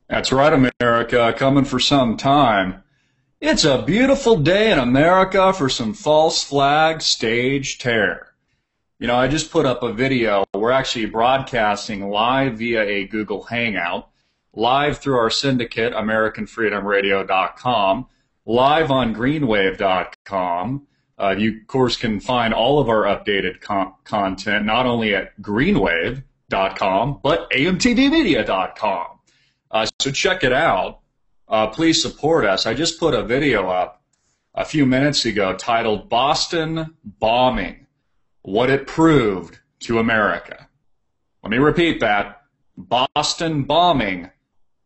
That's right, America, coming for some time. It's a beautiful day in America for some false flag stage terror. I just put up a video. We're actually broadcasting live via a Google Hangout, live through our syndicate, AmericanFreedomRadio.com, live on Greenwave.com. You, of course, can find all of our updated content not only at Greenwave.com, but AMTVmedia.com. So check it out. Please support us. I just put a video up a few minutes ago titled Boston Bombing, What It Proved to America. Let me repeat that. Boston Bombing,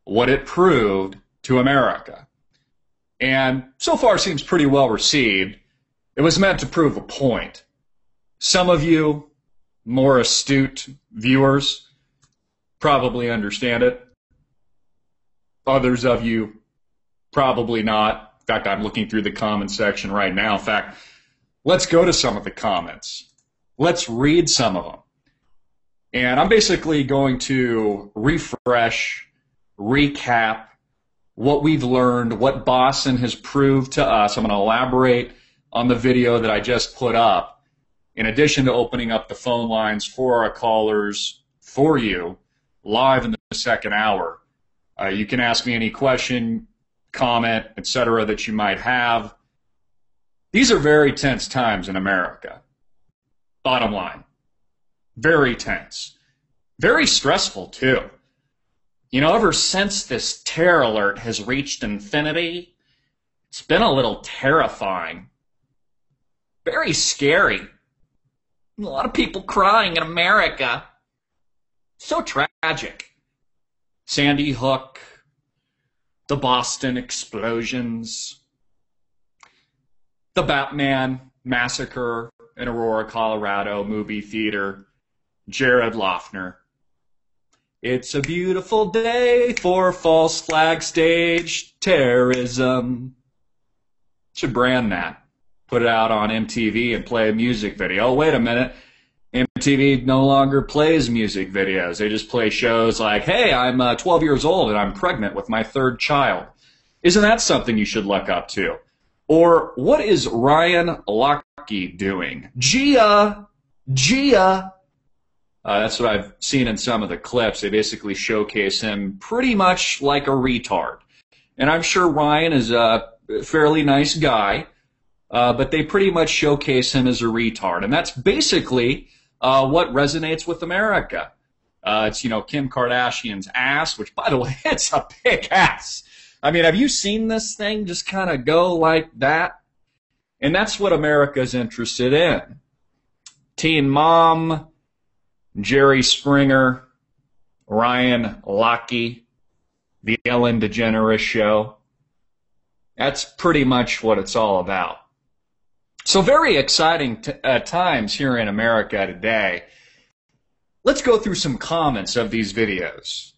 What It Proved to America. And so far seems pretty well received. It was meant to prove a point. Some of you, more astute viewers, probably understand it. Others of you, probably not. In fact, I'm looking through the comment section right now. In fact, let's go to some of the comments. Let's read some of them. And I'm basically going to refresh, recap what we've learned, what Boston has proved to us. I'm going to elaborate on the video that I just put up, in addition to opening up the phone lines for our callers, for you, live in the second hour. You can ask me any question, comment, etc. that you might have. These are very tense times in America. Bottom line. Very tense. Very stressful, too. Ever since this terror alert has reached infinity, it's been a little terrifying. Very scary. A lot of people crying in America. So tragic. Sandy Hook, the Boston explosions, the Batman massacre in Aurora, Colorado movie theater, Jared Loughner. It's a beautiful day for false flag stage terrorism. Should brand that. Put it out on MTV and play a music video. Oh, wait a minute. MTV no longer plays music videos. They just play shows like, hey, I'm 12 years old and I'm pregnant with my third child. Isn't that something you should look up to? Or what is Ryan Lochte doing? Gia. That's what I've seen in some of the clips. They basically showcase him pretty much like a retard. And I'm sure Ryan is a fairly nice guy, but they pretty much showcase him as a retard. And that's basically what resonates with America. It's, Kim Kardashian's ass, which, by the way, it's a big ass. I mean, have you seen this thing just kind of go like that? And that's what America's interested in. Teen Mom, Jerry Springer, Ryan Lochte, the Ellen DeGeneres Show. That's pretty much what it's all about. So very exciting times here in America today. Let's go through some comments of these videos.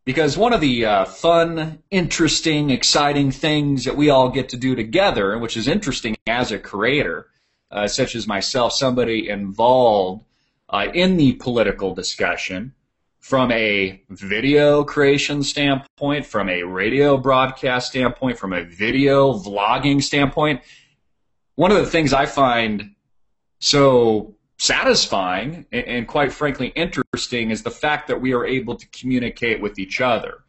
Because one of the fun, interesting, exciting things that we all get to do together, which is interesting as a creator, such as myself, somebody involved in the political discussion, from a video creation standpoint, from a radio broadcast standpoint, from a video vlogging standpoint, one of the things I find so satisfying and quite frankly interesting is the fact that we are able to communicate with each other.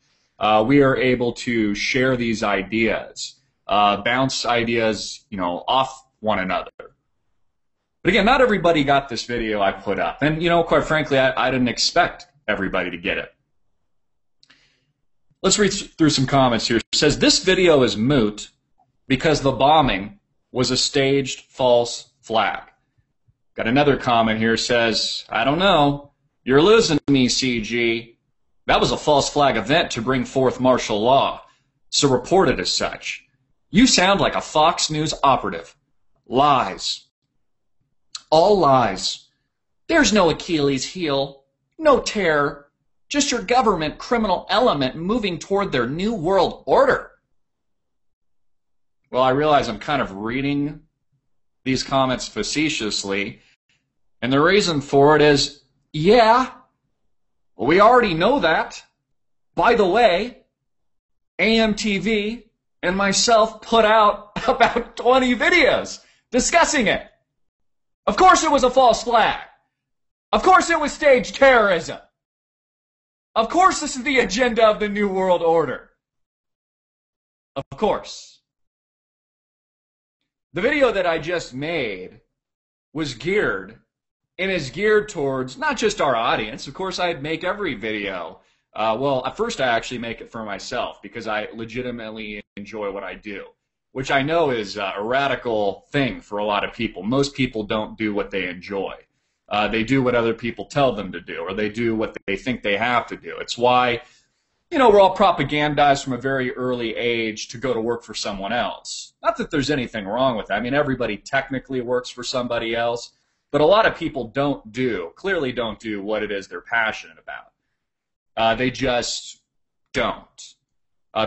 We are able to share these ideas, bounce ideas, off one another. But again, not everybody got this video I put up. And, quite frankly, I didn't expect everybody to get it. Let's read through some comments here. It says, this video is moot because the bombing was a staged false flag. Got another comment here, says, I don't know. You're losing me, CG. That was a false flag event to bring forth martial law, so report it as such. You sound like a Fox News operative. Lies. All lies. There's no Achilles heel, no terror, just your government criminal element moving toward their new world order. Well, I realize I'm kind of reading these comments facetiously, and the reason for it is, yeah, we already know that. By the way, AMTV and myself put out about 20 videos discussing it. Of course it was a false flag. Of course it was staged terrorism. Of course this is the agenda of the New World Order. Of course. The video that I just made was geared and is geared towards not just our audience. Of course, I'd make every video. Well, at first I actually make it for myself because I legitimately enjoy what I do, which I know is a radical thing for a lot of people. Most people don't do what they enjoy. They do what other people tell them to do, or they do what they think they have to do. It's why, you know, we're all propagandized from a very early age to go to work for someone else. Not that there's anything wrong with that. I mean, everybody technically works for somebody else, but a lot of people clearly don't do what it is they're passionate about. They just don't.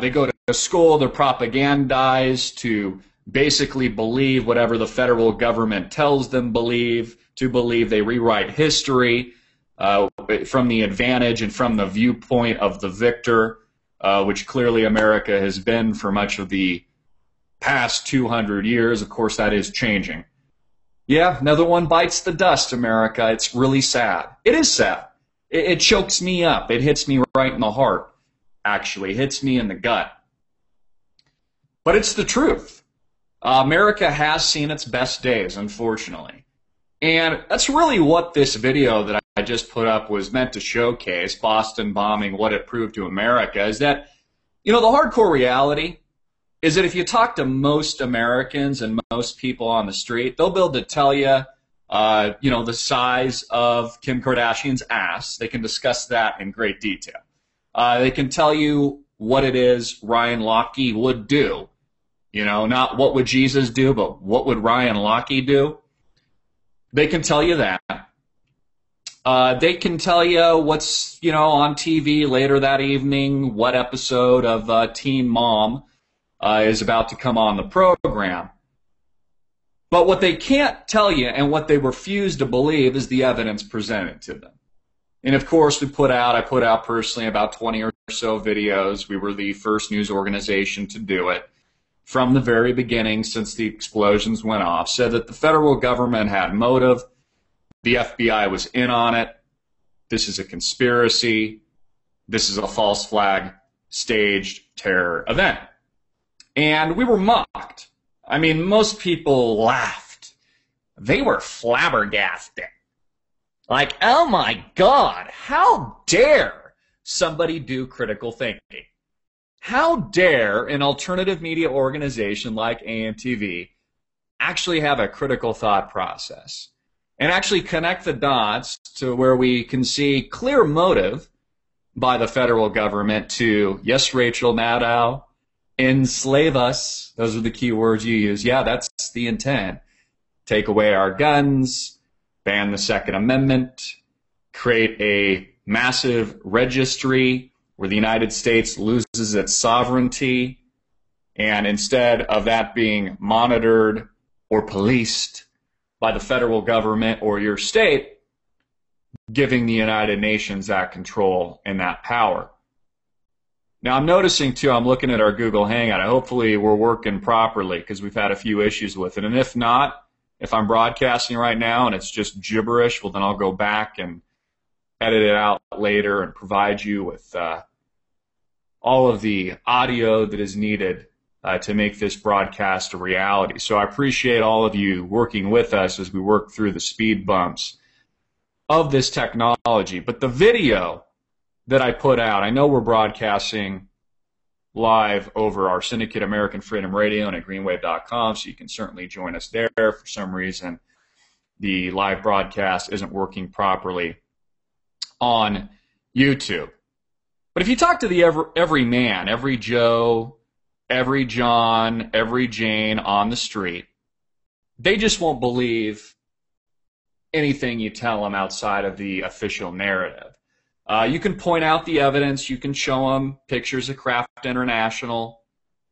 They go to school, they're propagandized to basically believe whatever the federal government tells them to believe. They rewrite history from the advantage and from the viewpoint of the victor, which clearly America has been for much of the past 200 years. Of course, that is changing. Yeah, another one bites the dust, America. It's really sad. It is sad. It chokes me up. It hits me right in the heart, actually. It hits me in the gut. But it's the truth. America has seen its best days, unfortunately. And that's really what this video that I just put up was meant to showcase, Boston bombing, what it proved to America, is that, you know, the hardcore reality is that if you talk to most Americans and most people on the street, they'll be able to tell you, you know, the size of Kim Kardashian's ass. They can discuss that in great detail. They can tell you what it is Ryan Lochte would do. You know, not what would Jesus do, but what would Ryan Lochte do? They can tell you that. They can tell you what's, you know, on TV later that evening, what episode of Teen Mom is about to come on the program. But what they can't tell you and what they refuse to believe is the evidence presented to them. And of course, I put out personally about 20 or so videos. We were the first news organization to do it. From the very beginning, since the explosions went off, said that the federal government had motive. The FBI was in on it. This is a conspiracy. This is a false flag staged terror event. And we were mocked. I mean, most people laughed. They were flabbergasted. Like, oh my God, how dare somebody do critical thinking? How dare an alternative media organization like AMTV actually have a critical thought process and actually connect the dots to where we can see clear motive by the federal government to, yes, Rachel Maddow, enslave us. Those are the key words you use. Yeah, that's the intent. Take away our guns, ban the Second Amendment, create a massive registry where the United States loses its sovereignty, and instead of that being monitored or policed by the federal government or your state, giving the United Nations that control and that power. Now I'm noticing too, I'm looking at our Google Hangout, hopefully we're working properly because we've had a few issues with it, and if not, if I'm broadcasting right now and it's just gibberish, well then I'll go back and edit it out later and provide you with all of the audio that is needed to make this broadcast a reality. So I appreciate all of you working with us as we work through the speed bumps of this technology. But the video that I put out, I know we're broadcasting live over our syndicate American Freedom Radio and at greenwave.com, so you can certainly join us there. For some reason, the live broadcast isn't working properly on YouTube. But if you talk to the every man, every Joe, every John, every Jane on the street, they just won't believe anything you tell them outside of the official narrative. You can point out the evidence. You can show them pictures of Craft International.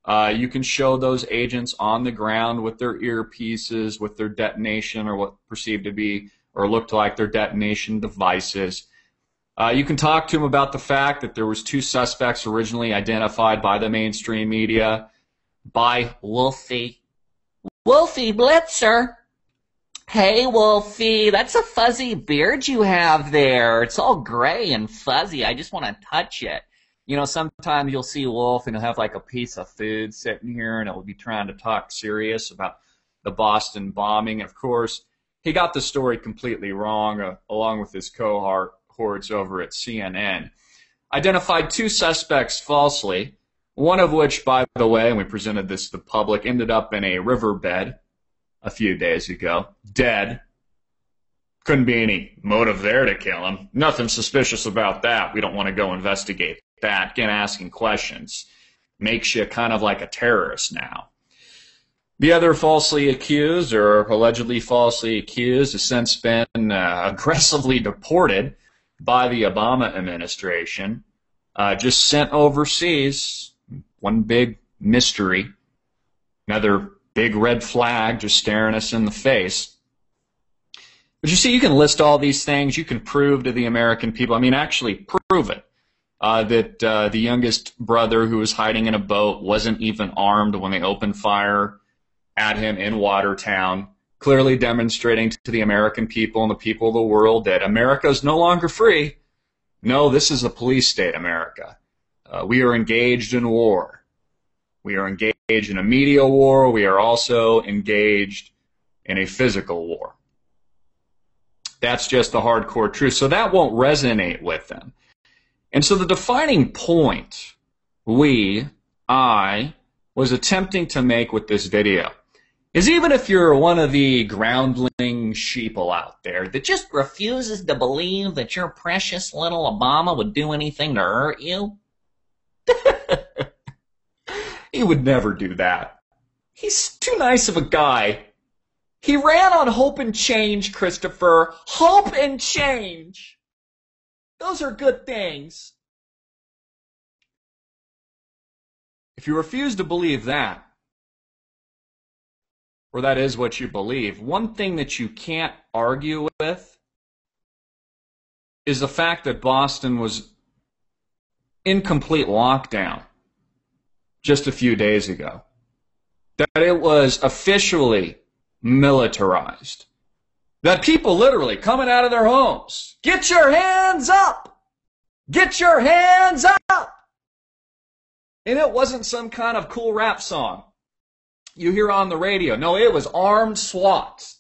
You can show those agents on the ground with their earpieces, with their detonation or what perceived to be or looked like their detonation devices. You can talk to him about the fact that there was 2 suspects originally identified by the mainstream media by Wolfie. Wolfie Blitzer. Hey, Wolfie, that's a fuzzy beard you have there. It's all gray and fuzzy. I just want to touch it. You know, sometimes you'll see Wolf and he'll have like a piece of food sitting here and it'll be trying to talk serious about the Boston bombing. Of course, he got the story completely wrong, along with his cohorts over at CNN. Identified 2 suspects falsely, one of which, by the way, and we presented this to the public, ended up in a riverbed a few days ago, dead. Couldn't be any motive there to kill him. Nothing suspicious about that. We don't want to go investigate that. Again, asking questions makes you kind of like a terrorist now. The other falsely accused, or allegedly falsely accused, has since been aggressively deported by the Obama administration, just sent overseas. One big mystery. Another big red flag just staring us in the face. But you see, you can list all these things. You can prove to the American people, I mean, actually prove it, that the youngest brother who was hiding in a boat wasn't even armed when they opened fire at him in Watertown, clearly demonstrating to the American people and the people of the world that America is no longer free. No, this is a police state, America. We are engaged in war. We are engaged in a media war. We are also engaged in a physical war. That's just the hardcore truth. So that won't resonate with them. And so the defining point I was attempting to make with this video is, even if you're one of the groundling sheeple out there that just refuses to believe that your precious little Obama would do anything to hurt you, he would never do that. He's too nice of a guy. He ran on hope and change, Christopher. Hope and change. Those are good things. If you refuse to believe that, or that is what you believe, one thing that you can't argue with is the fact that Boston was in complete lockdown just a few days ago. That it was officially militarized. That people literally coming out of their homes, get your hands up! Get your hands up! And it wasn't some kind of cool rap song you hear on the radio. No, it was armed SWAT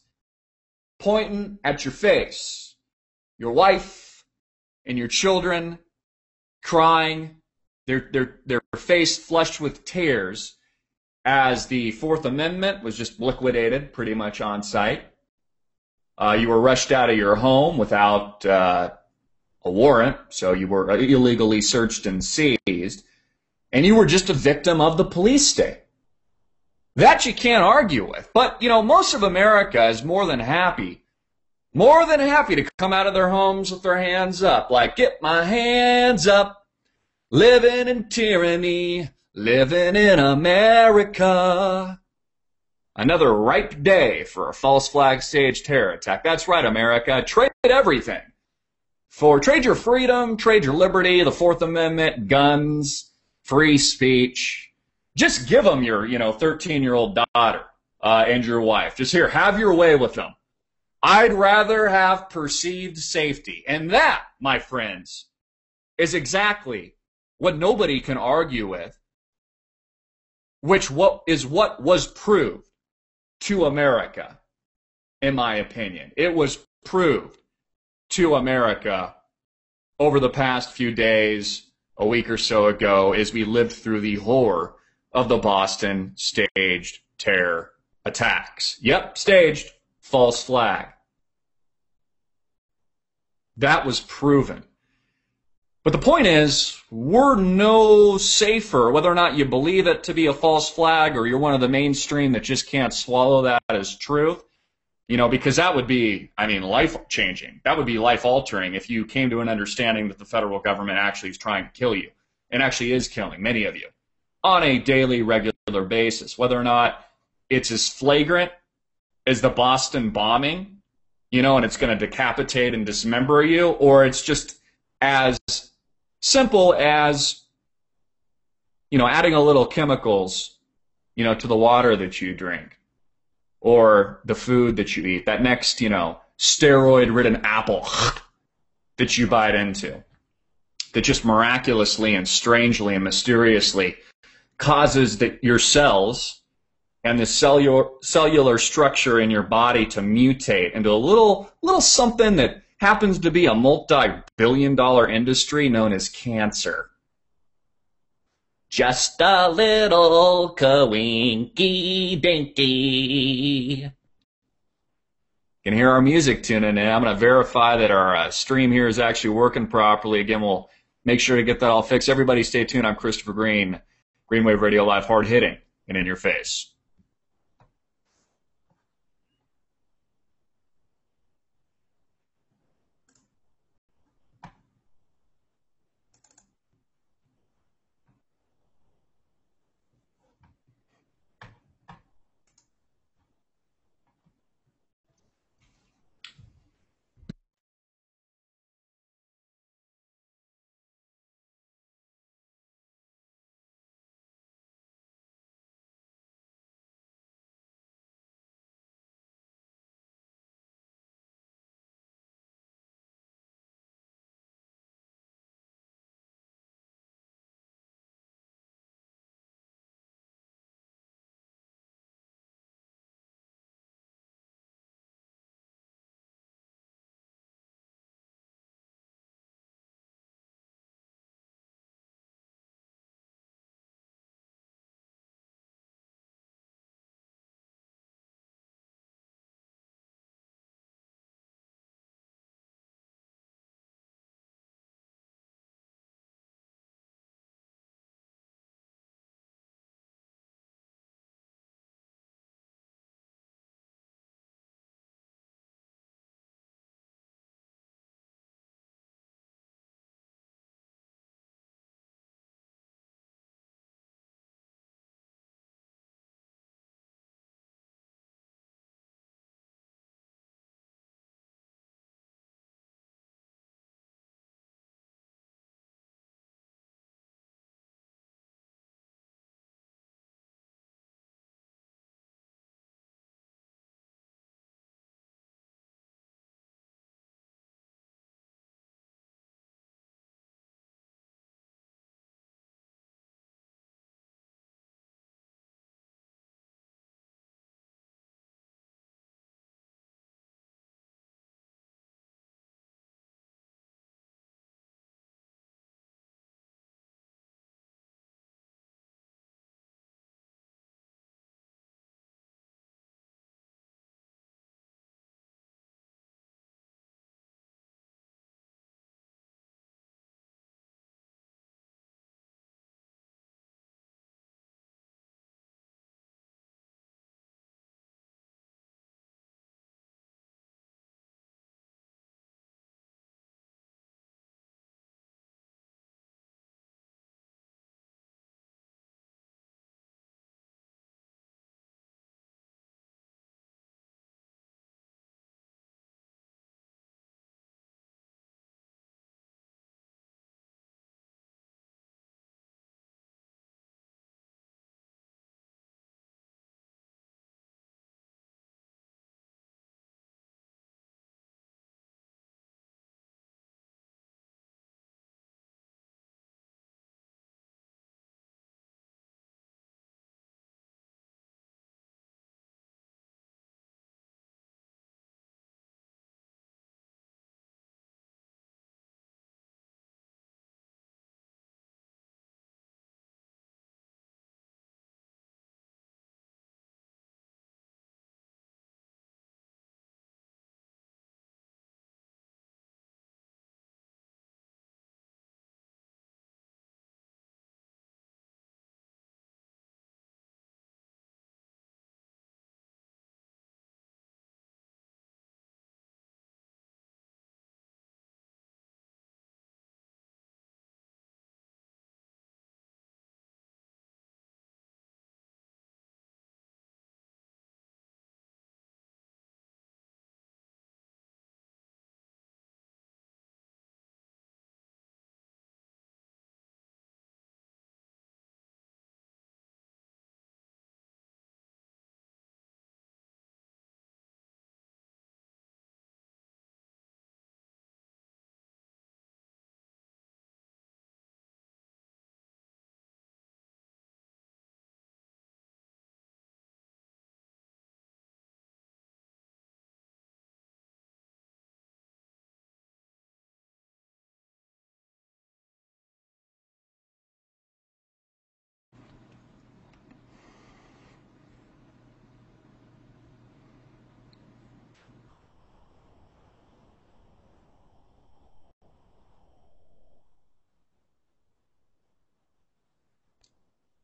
pointing at your face. Your wife and your children crying, their face flushed with tears as the Fourth Amendment was just liquidated pretty much on sight. You were rushed out of your home without a warrant, so you were illegally searched and seized, and you were just a victim of the police state. That you can't argue with. But, you know, most of America is more than happy to come out of their homes with their hands up, like, get my hands up, living in tyranny, living in America. Another ripe day for a false flag stage terror attack. That's right, America. Trade everything. Trade your freedom, trade your liberty, the Fourth Amendment, guns, free speech. Just give them your, 13-year-old daughter and your wife. Just here, have your way with them. I'd rather have perceived safety. And that, my friends, is exactly what nobody can argue with, what was proved to America, in my opinion. It was proved to America over the past few days, a week or so ago, as we lived through the horror of the Boston staged terror attacks. Yep, staged. False flag. That was proven. But the point is, we're no safer, whether or not you believe it to be a false flag or you're one of the mainstream that just can't swallow that as truth, because that would be, life-changing. That would be life-altering if you came to an understanding that the federal government actually is trying to kill you, and actually is killing many of you on a daily, regular basis. Whether or not it's as flagrant as the Boston bombing, and it's going to decapitate and dismember you, or it's just as simple as, adding a little chemicals, to the water that you drink or the food that you eat. That next, steroid-ridden apple that you bite into that just miraculously and strangely and mysteriously causes your cells and the cellular structure in your body to mutate into a little something that happens to be a multi-billion-dollar industry known as cancer. Just a little kawinky dinky. You can hear our music tuning in. I'm going to verify that our stream here is actually working properly. Again, we'll make sure to get that all fixed. Everybody stay tuned. I'm Christopher Green, Greenwave Radio Live, hard hitting and in your face.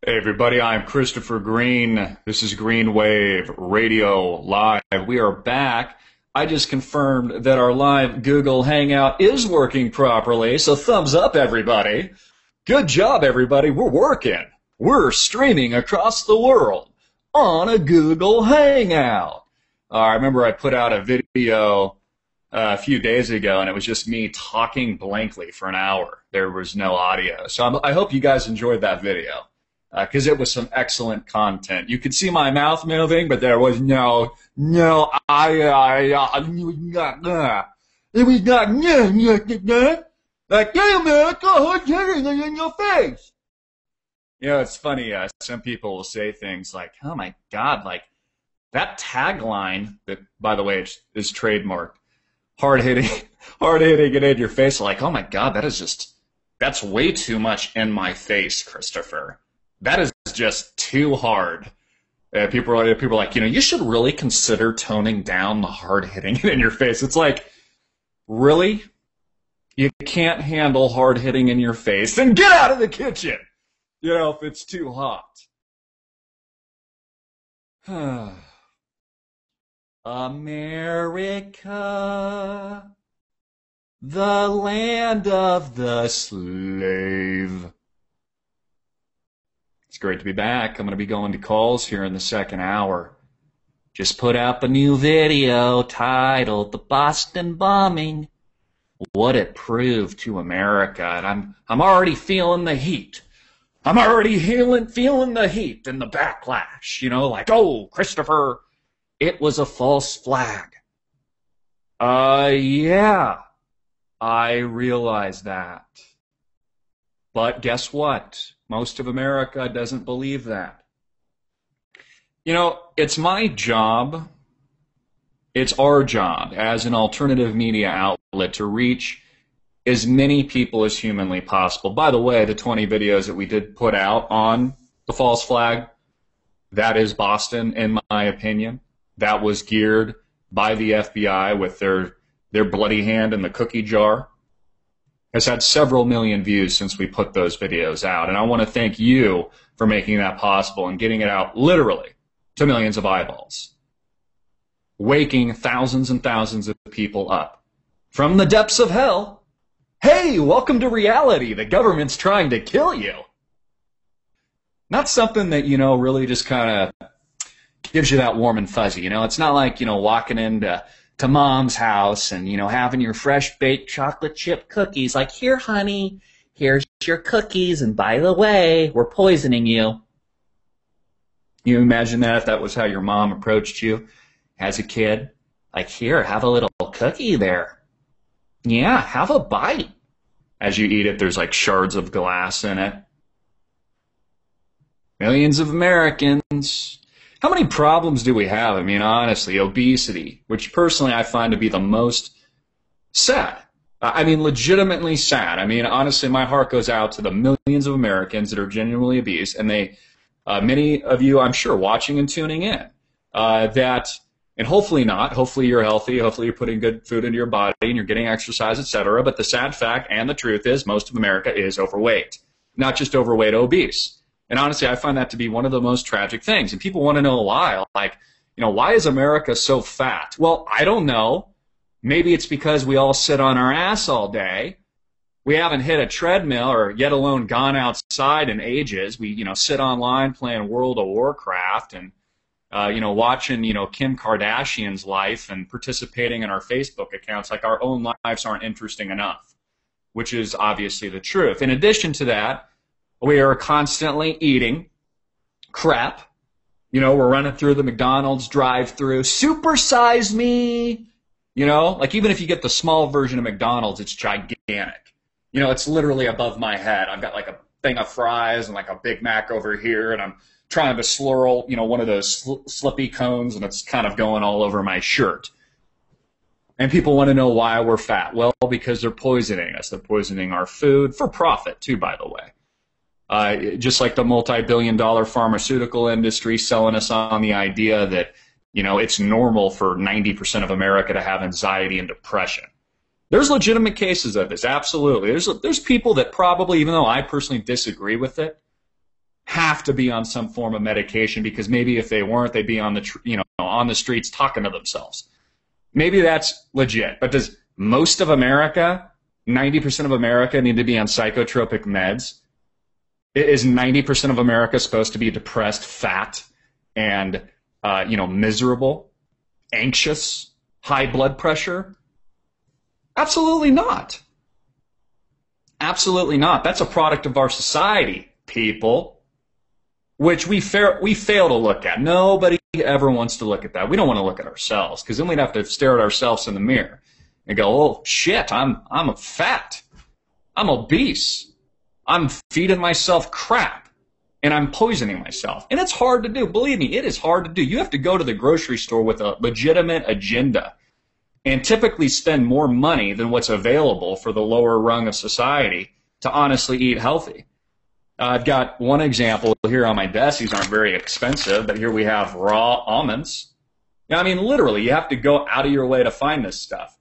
Hey everybody, I'm Christopher Green. This is Green Wave Radio Live. We are back. I just confirmed that our live Google Hangout is working properly, so thumbs up everybody. Good job everybody, we're working. We're streaming across the world on a Google Hangout. I remember I put out a video a few days ago and it was just me talking blankly for an hour. There was no audio. So I hope you guys enjoyed that video. Because it was some excellent content. You could see my mouth moving, but there was it was not, like, hey, America, hard hitting in your face. You know, it's funny, some people will say things like, oh my God, like, that tagline, that, by the way, is trademarked, hard hitting it in your face, like, oh my God, that's way too much in my face, Christopher. That is just too hard. People are like, you should really consider toning down the hard hitting in your face. It's like, really? You can't handle hard hitting in your face? Then get out of the kitchen! If it's too hot. America, the land of the slave. It's great to be back. I'm going to be going to calls here in the second hour. Just put up a new video titled "The Boston Bombing: What It Proved to America," and I'm already feeling the heat. I'm already feeling the heat and the backlash. Like, oh, Christopher, it was a false flag. Yeah, I realize that. But guess what? Most of America doesn't believe that. It's my job, it's our job as an alternative media outlet to reach as many people as humanly possible. By the way, the 20 videos that we did put out on the false flag, that is Boston, in my opinion. That was geared by the FBI with their bloody hand in the cookie jar. Has had several million views since we put those videos out. And I want to thank you for making that possible and getting it out literally to millions of eyeballs. Waking thousands and thousands of people up from the depths of hell. Hey, welcome to reality. The government's trying to kill you. Not something that, really just kind of gives you that warm and fuzzy. It's not like, walking into mom's house and, having your fresh baked chocolate chip cookies, like, here, honey, here's your cookies, and by the way, we're poisoning you. You imagine that if that was how your mom approached you as a kid? Like, here, have a little cookie there. Yeah, have a bite. As you eat it, there's like shards of glass in it. Millions of Americans. How many problems do we have? I mean, honestly, obesity, which personally I find to be the most sad. I mean, legitimately sad. I mean, honestly, my heart goes out to the millions of Americans that are genuinely obese, and many of you, I'm sure, watching and tuning in, and hopefully not. Hopefully you're healthy. Hopefully you're putting good food into your body and you're getting exercise, etc. But the sad fact and the truth is most of America is overweight. Not just overweight, obese. And honestly, I find that to be one of the most tragic things. And people want to know why. Like, why is America so fat? Well, I don't know. Maybe it's because we all sit on our ass all day. We haven't hit a treadmill or yet alone gone outside in ages. We, sit online playing World of Warcraft and, watching, Kim Kardashian's life and participating in our Facebook accounts. Like, our own lives aren't interesting enough, which is obviously the truth. In addition to that, we are constantly eating crap. We're running through the McDonald's drive-thru. Supersize me. Like, even if you get the small version of McDonald's, it's gigantic. It's literally above my head. I've got like a thing of fries and like a Big Mac over here, and I'm trying to slurl, one of those slippy cones, and it's kind of going all over my shirt. And people want to know why we're fat. Well, because they're poisoning us. They're poisoning our food for profit, too, by the way. Just like the multi-billion-dollar pharmaceutical industry selling us on the idea that, it's normal for 90% of America to have anxiety and depression. There's legitimate cases of this, absolutely. There's people that probably, even though I personally disagree with it, have to be on some form of medication because maybe if they weren't, they'd be on the on the streets talking to themselves. Maybe that's legit, but does most of America, 90% of America, need to be on psychotropic meds? Is 90% of America supposed to be depressed, fat, and miserable, anxious, high blood pressure? Absolutely not. Absolutely not. That's a product of our society, people, which we fail to look at. Nobody ever wants to look at that. We don't want to look at ourselves because then we'd have to stare at ourselves in the mirror and go, oh shit, I'm fat, I'm obese, I'm feeding myself crap, and I'm poisoning myself. And it's hard to do. Believe me, it is hard to do. You have to go to the grocery store with a legitimate agenda and typically spend more money than what's available for the lower rung of society to honestly eat healthy. I've got one example here on my desk. These aren't very expensive, but here we have raw almonds. Now, I mean, literally, you have to go out of your way to find this stuff.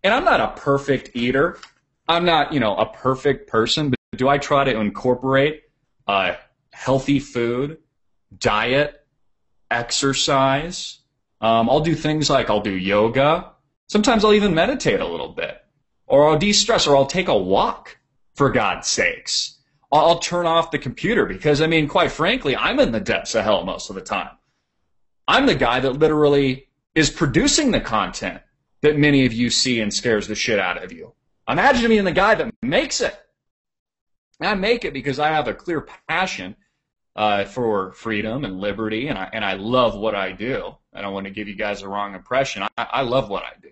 And I'm not a perfect eater. I'm not, a perfect person, but do I try to incorporate healthy food, diet, exercise? I'll do things like I'll do yoga. Sometimes I'll even meditate a little bit. Or I'll de-stress, or I'll take a walk, for God's sakes. I'll turn off the computer because, I mean, quite frankly, I'm in the depths of hell most of the time. I'm the guy that literally is producing the content that many of you see and scares the shit out of you. Imagine being the guy that makes it. And I make it because I have a clear passion for freedom and liberty, and I love what I do. I don't want to give you guys a wrong impression. I love what I do.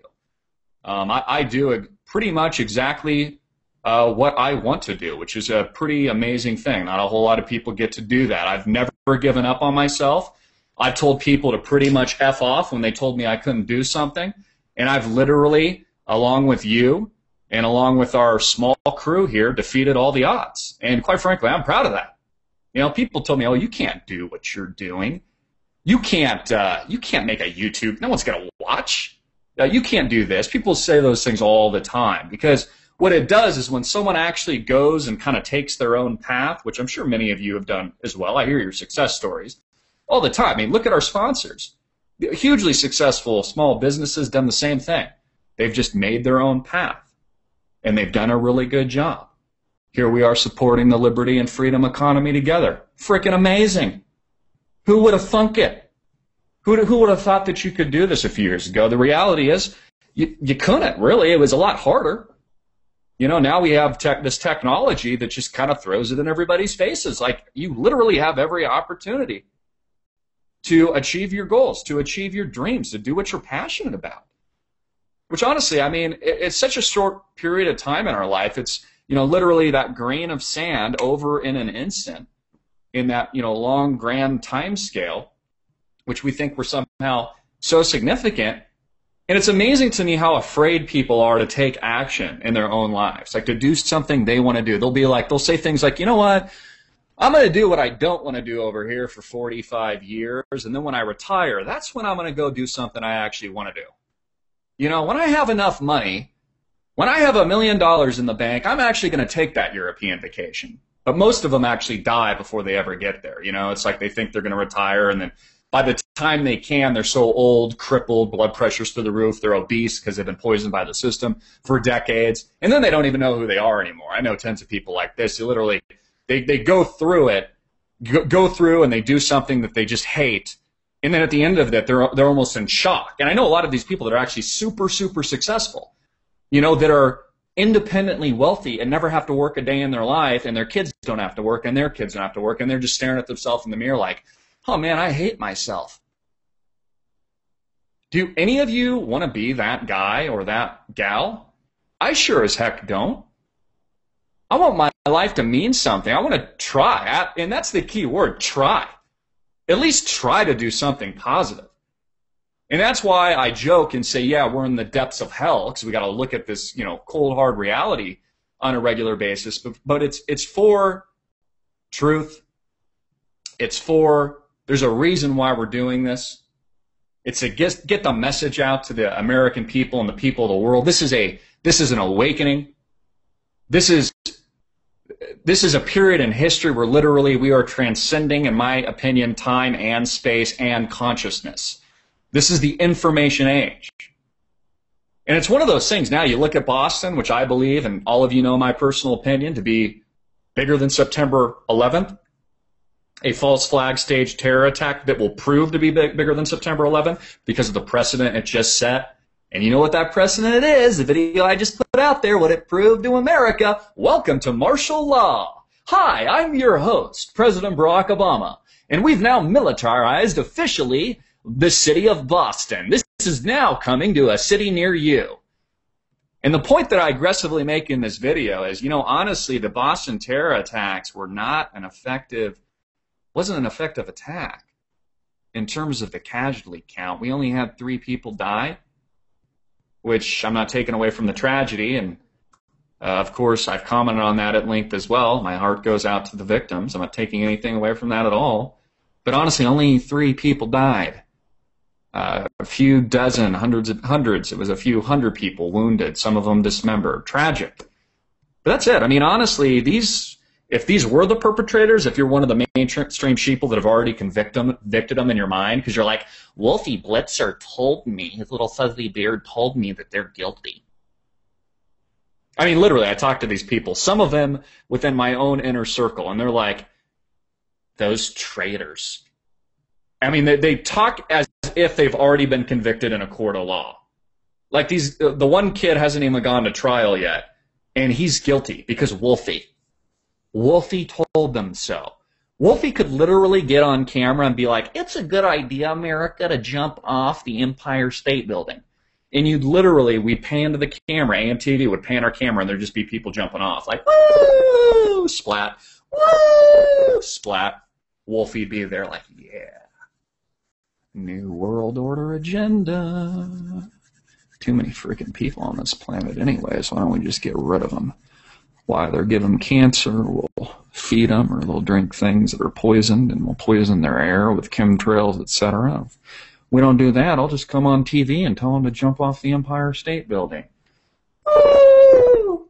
I do pretty much exactly what I want to do, which is a pretty amazing thing. Not a whole lot of people get to do that. I've never given up on myself. I've told people to pretty much F off when they told me I couldn't do something. And I've literally, along with you and along with our small crew here, defeated all the odds. And quite frankly, I'm proud of that. People told me, oh, you can't do what you're doing. You can't make a YouTube. No one's going to watch. You can't do this. People say those things all the time because what it does is when someone actually goes and kind of takes their own path, which I'm sure many of you have done as well. I hear your success stories all the time. I mean, look at our sponsors. Hugely successful small businesses done the same thing. They've just made their own path, and they've done a really good job. Here we are supporting the liberty and freedom economy together. Freaking amazing. Who would have thunk it? Who would have thought that you could do this a few years ago? The reality is you couldn't, really. It was a lot harder. Now we have this technology that just kind of throws it in everybody's faces. Like, you literally have every opportunity to achieve your goals, to achieve your dreams, to do what you're passionate about. Which, honestly, I mean, it's such a short period of time in our life. It's, literally that grain of sand over in an instant in that, long, grand time scale, which we think we're somehow so significant. And it's amazing to me how afraid people are to take action in their own lives, like to do something they want to do. They'll say things like, you know what, I'm going to do what I don't want to do over here for 45 years, and then when I retire, that's when I'm going to go do something I actually want to do. When I have enough money, when I have $1 million in the bank, I'm actually going to take that European vacation. But most of them actually die before they ever get there. It's like they think they're going to retire, and then by the time they can, they're so old, crippled, blood pressure's through the roof, they're obese because they've been poisoned by the system for decades, and then they don't even know who they are anymore. I know tons of people like this who literally, they go through it, go through and they do something that they just hate, and then at the end of it, they're almost in shock. And I know a lot of these people that are actually super, super successful, that are independently wealthy and never have to work a day in their life, and their kids don't have to work, and their kids don't have to work, and they're just staring at themselves in the mirror like, oh man, I hate myself. Do any of you want to be that guy or that gal? I sure as heck don't. I want my life to mean something. I want to try, and that's the key word, try. At least try to do something positive. And that's why I joke and say, yeah, we're in the depths of hell because we got to look at this, cold hard reality on a regular basis. But it's for truth. There's a reason why we're doing this. It's to get the message out to the American people and the people of the world. This is an awakening. This is This is a period in history where literally we are transcending, in my opinion, time and space and consciousness. This is the information age. And it's one of those things. Now you look at Boston, which I believe, and all of you know my personal opinion, to be bigger than September 11th, a false flag staged terror attack that will prove to be bigger than September 11th because of the precedent it just set. And you know what that precedent is? The video I just put out there, what it proved to America. Welcome to martial law. Hi, I'm your host, President Barack Obama. And we've now militarized officially the city of Boston. This is now coming to a city near you. And the point that I aggressively make in this video is, honestly, the Boston terror attacks were not wasn't an effective attack. In terms of the casualty count, we only had 3 people die, which I'm not taking away from the tragedy. And, of course, I've commented on that at length as well. My heart goes out to the victims. I'm not taking anything away from that at all. But honestly, only 3 people died. A few dozen, hundreds. It was a few hundred people wounded, some of them dismembered. Tragic. But that's it. I mean, honestly, if these were the perpetrators, if you're one of the mainstream sheeple that have already convicted them in your mind, because you're like, Wolfie Blitzer told me, his little fuzzy beard told me that they're guilty. I mean, literally, I talked to these people, some of them within my own inner circle, and they're like, those traitors. I mean, they talk as if they've already been convicted in a court of law. Like the one kid hasn't even gone to trial yet, and he's guilty because Wolfie told them so. Wolfie could literally get on camera and be like, it's a good idea, America, to jump off the Empire State Building. And we'd pan to the camera, AMTV would pan our camera, and there'd just be people jumping off, like, woo, splat, woo, splat. Wolfie'd be there like, yeah. New World Order agenda. Too many freaking people on this planet anyway, so why don't we just get rid of them? Why, they're giving cancer, we'll feed them, or they'll drink things that are poisoned, and we'll poison their air with chemtrails, etc. If we don't do that, I'll just come on TV and tell them to jump off the Empire State Building. Woo!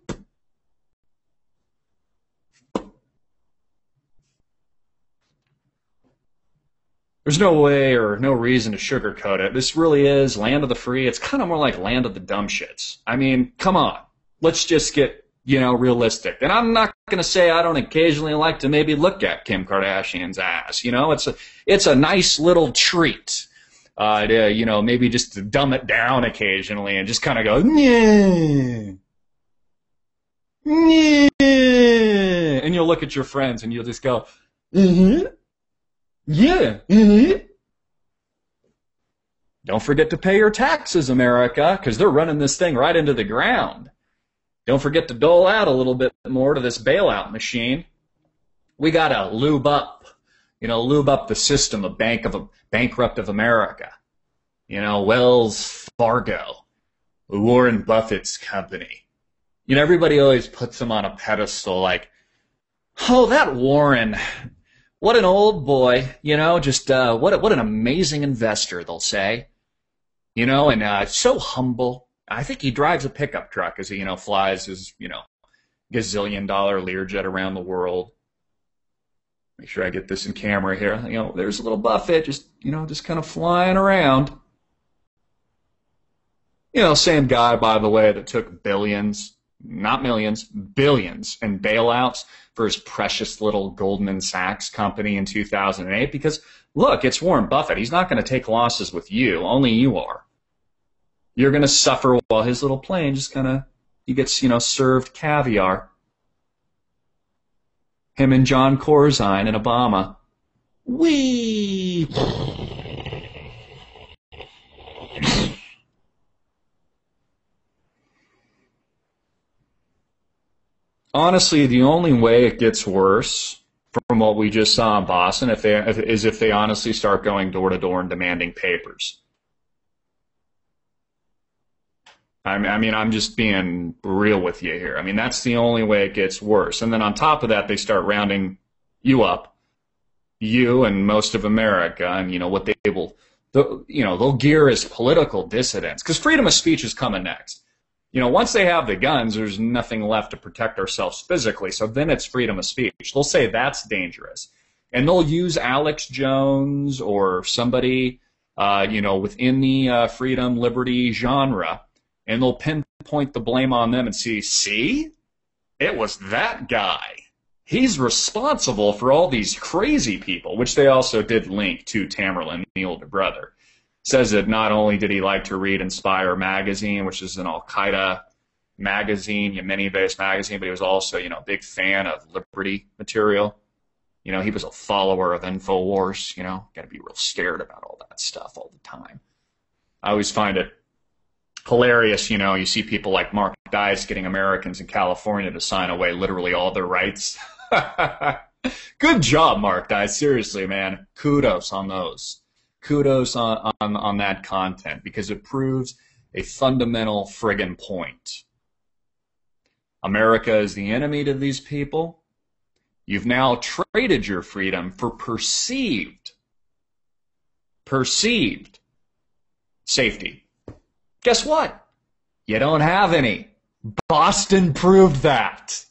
There's no way or no reason to sugarcoat it. This really is land of the free. It's kind of more like land of the dumb shits. I mean, come on. Let's just get, realistic. And I'm not going to say I don't occasionally like to maybe look at Kim Kardashian's ass. It's a nice little treat. Maybe just to dumb it down occasionally and just kind of go, yeah. Yeah. And you'll look at your friends and you'll just go, mm-hmm. Yeah. Mm-hmm. Don't forget to pay your taxes, America, because they're running this thing right into the ground. Don't forget to dole out a little bit more to this bailout machine. We got to lube up the system of bankrupt of America. Wells Fargo, Warren Buffett's company. Everybody always puts them on a pedestal like, oh, that Warren, what an old boy, what an amazing investor, they'll say. And so humble. I think he drives a pickup truck as he, flies his, gazillion-dollar Learjet around the world. Make sure I get this in camera here. There's a little Buffett just kind of flying around. Same guy, by the way, that took billions, not millions, billions in bailouts for his precious little Goldman Sachs company in 2008 because, look, it's Warren Buffett. He's not going to take losses with you. Only you are. You're going to suffer while his little plane just he gets, served caviar. Him and John Corzine and Obama. Whee! Honestly, the only way it gets worse from what we just saw in Boston is if they honestly start going door to door and demanding papers. I mean, I'm just being real with you here. I mean, that's the only way it gets worse. And then on top of that, they start rounding you up, you and most of America, and what they will, they'll gear as political dissidents, because freedom of speech is coming next. Once they have the guns, there's nothing left to protect ourselves physically. So then it's freedom of speech. They'll say that's dangerous. And they'll use Alex Jones or somebody, within the freedom, liberty genre, and they'll pinpoint the blame on them and see, it was that guy. He's responsible for all these crazy people, which they also did link to Tamerlan, the older brother. Says that not only did he like to read Inspire magazine, which is an Al-Qaeda magazine, Yemeni-based magazine, but he was also, a big fan of liberty material. He was a follower of InfoWars, got to be real scared about all that stuff all the time. I always find it hilarious, you see people like Mark Dice getting Americans in California to sign away literally all their rights. Good job, Mark Dice. Seriously, man. Kudos on those. Kudos on that content, because it proves a fundamental friggin' point. America is the enemy to these people. You've now traded your freedom for perceived safety. Guess what? You don't have any. Boston proved that.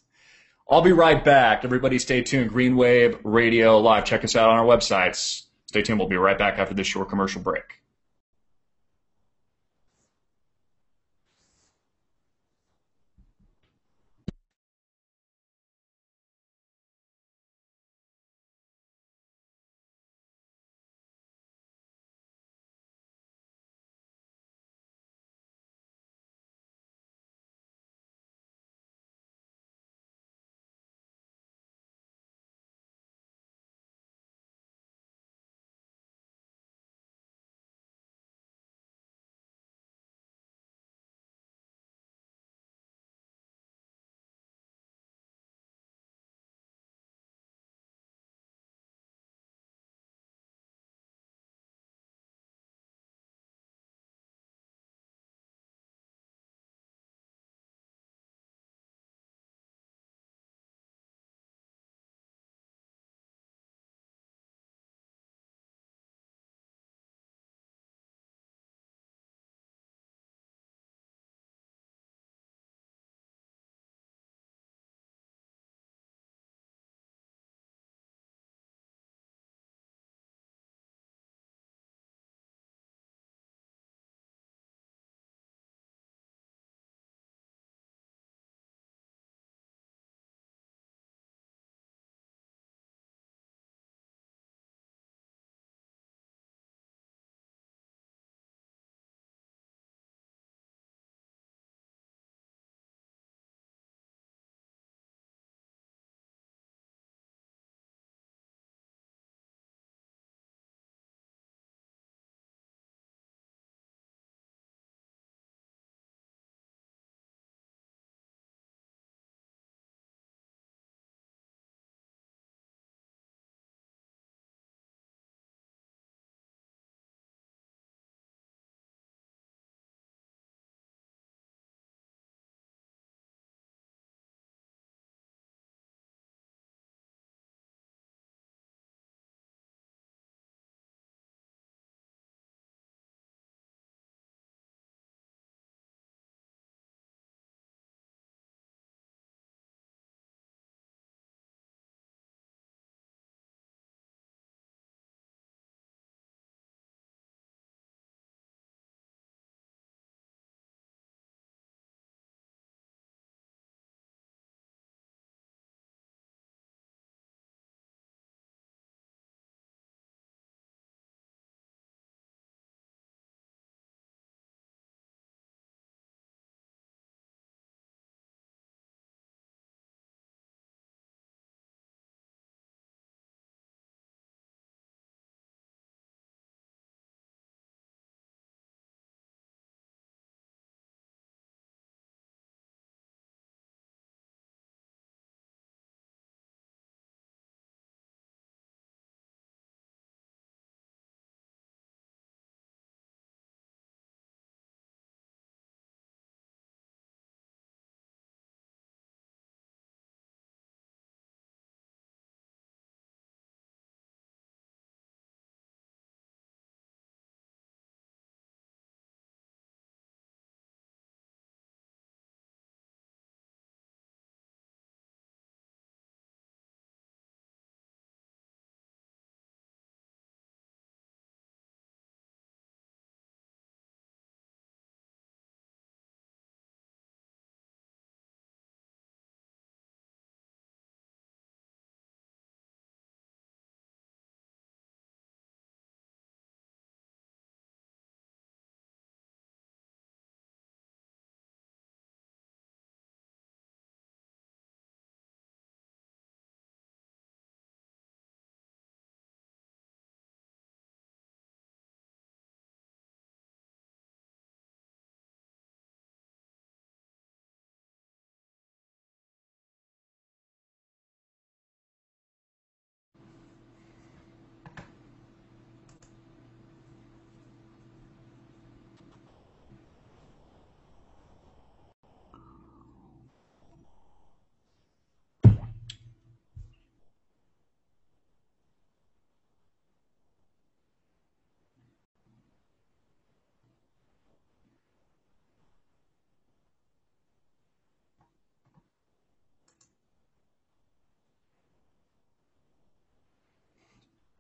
I'll be right back. Everybody stay tuned. Green Wave Radio Live. Check us out on our websites. Stay tuned. We'll be right back after this short commercial break.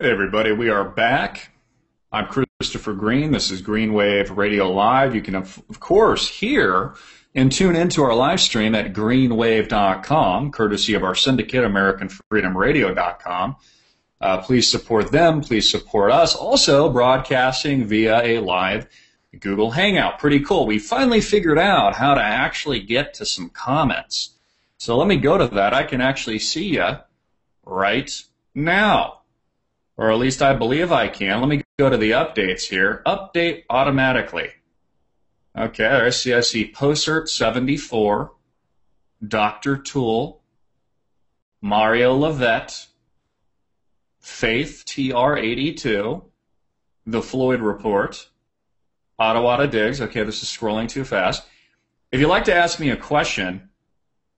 Hey everybody, we are back. I'm Christopher Green. This is Greenwave Radio Live. You can, of course, hear and tune into our live stream at greenwave.com, courtesy of our syndicate, AmericanFreedomRadio.com. Please support them. Please support us. Also, broadcasting via a live Google Hangout. Pretty cool. We finally figured out how to actually get to some comments. So let me go to that. I can actually see you right now. Or at least I believe I can. Let me go to the updates here. Update automatically. Okay, I see Posert74, Dr. Tool, Mario Levette, Faith TR82, The Floyd Report, Ottawa Diggs. Okay, this is scrolling too fast. If you'd like to ask me a question,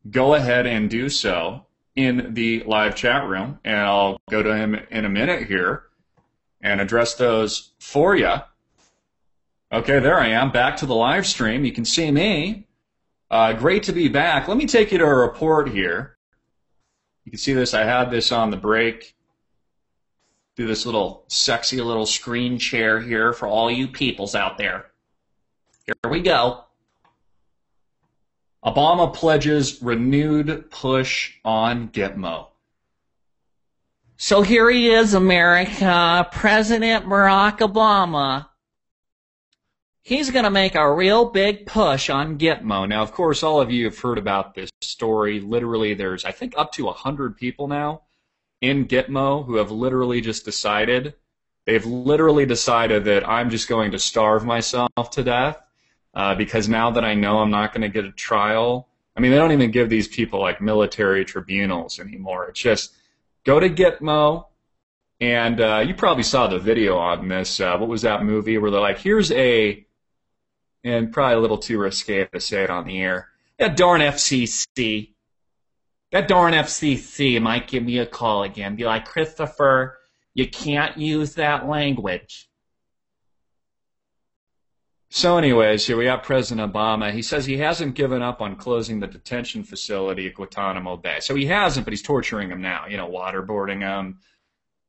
go ahead and do so in the live chat room, and I'll go to him in a minute here and address those for you. Okay, there I am, back to the live stream. You can see me. Great to be back. Let me take you to a report here. You can see this. I had this on the break. Do this little sexy little screen share here for all you peoples out there. Here we go. Obama pledges renewed push on Gitmo. So here he is, America, President Barack Obama. He's going to make a real big push on Gitmo. Now, of course, all of you have heard about this story. Literally, there's, I think, up to 100 people now in Gitmo who have literally just decided, they've literally decided that I'm just going to starve myself to death. Because now that I know I'm not going to get a trial, I mean, they don't even give these people like military tribunals anymore. It's just go to Gitmo, and you probably saw the video on this. What was that movie where they're like, here's and probably a little too risque to say it on the air, that darn FCC. That darn FCC might give me a call again. Be like, Christopher, you can't use that language. So anyways, here we have President Obama. He says he hasn't given up on closing the detention facility at Guantanamo Bay. So he hasn't, but he's torturing them now. You know, waterboarding them,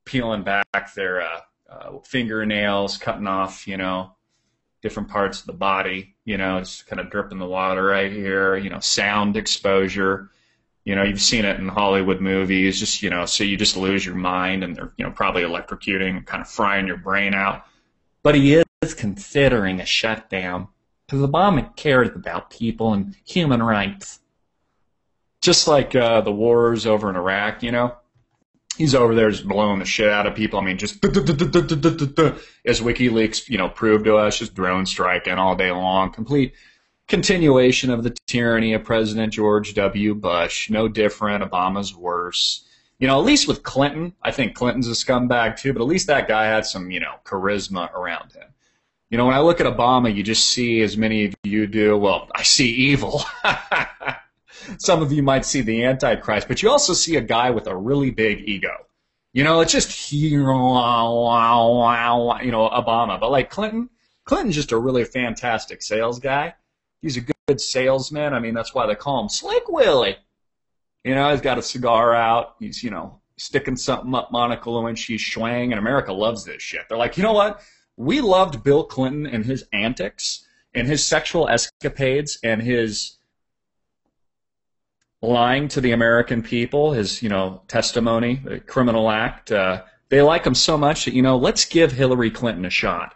peeling back their fingernails, cutting off, you know, different parts of the body. You know, just kind of dripping the water right here. You know, sound exposure. You know, you've seen it in Hollywood movies. Just, you know, so you just lose your mind, and they're, you know, probably electrocuting, kind of frying your brain out. But he is considering a shutdown because Obama cares about people and human rights. Just like the wars over in Iraq, you know. He's over there just blowing the shit out of people. I mean, just as WikiLeaks, you know, proved to us, just drone striking all day long. Complete continuation of the tyranny of President George W. Bush. No different. Obama's worse. You know, at least with Clinton, I think Clinton's a scumbag too, but at least that guy had some, you know, charisma around him. You know, when I look at Obama, you just see, as many of you do, well, I see evil. Some of you might see the Antichrist, but you also see a guy with a really big ego. You know, it's just, you know, Obama. But like Clinton's just a really fantastic sales guy. He's a good salesman. I mean, that's why they call him Slick Willie. You know, he's got a cigar out. He's, you know, sticking something up Monica Lewinsky's schwang, and America loves this shit. They're like, you know what? We loved Bill Clinton and his antics and his sexual escapades and his lying to the American people, his, you know, testimony, the criminal act. They like him so much that, you know, let's give Hillary Clinton a shot.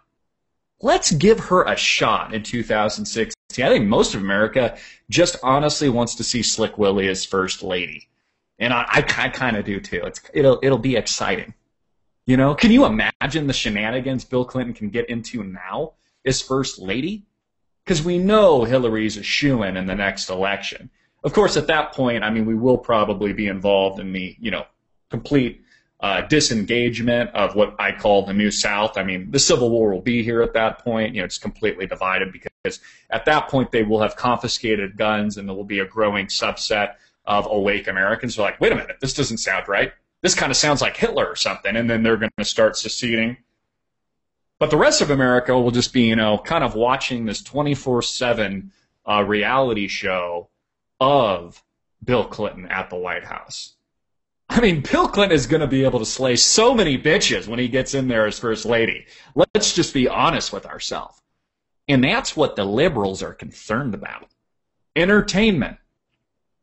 Let's give her a shot in 2016. I think most of America just honestly wants to see Slick Willie as first lady. And I kind of do too. It'll be exciting. You know, can you imagine the shenanigans Bill Clinton can get into now as first lady? Because we know Hillary's a shoo-in in the next election. Of course, at that point, I mean, we will probably be involved in the, you know, complete disengagement of what I call the New South. I mean, the Civil War will be here at that point. You know, it's completely divided because at that point they will have confiscated guns, and there will be a growing subset of awake Americans who are like, wait a minute, this doesn't sound right. This kind of sounds like Hitler or something, and then they're going to start seceding. But the rest of America will just be, you know, kind of watching this 24/7 reality show of Bill Clinton at the White House. I mean, Bill Clinton is going to be able to slay so many bitches when he gets in there as first lady. Let's just be honest with ourselves. And that's what the liberals are concerned about. Entertainment.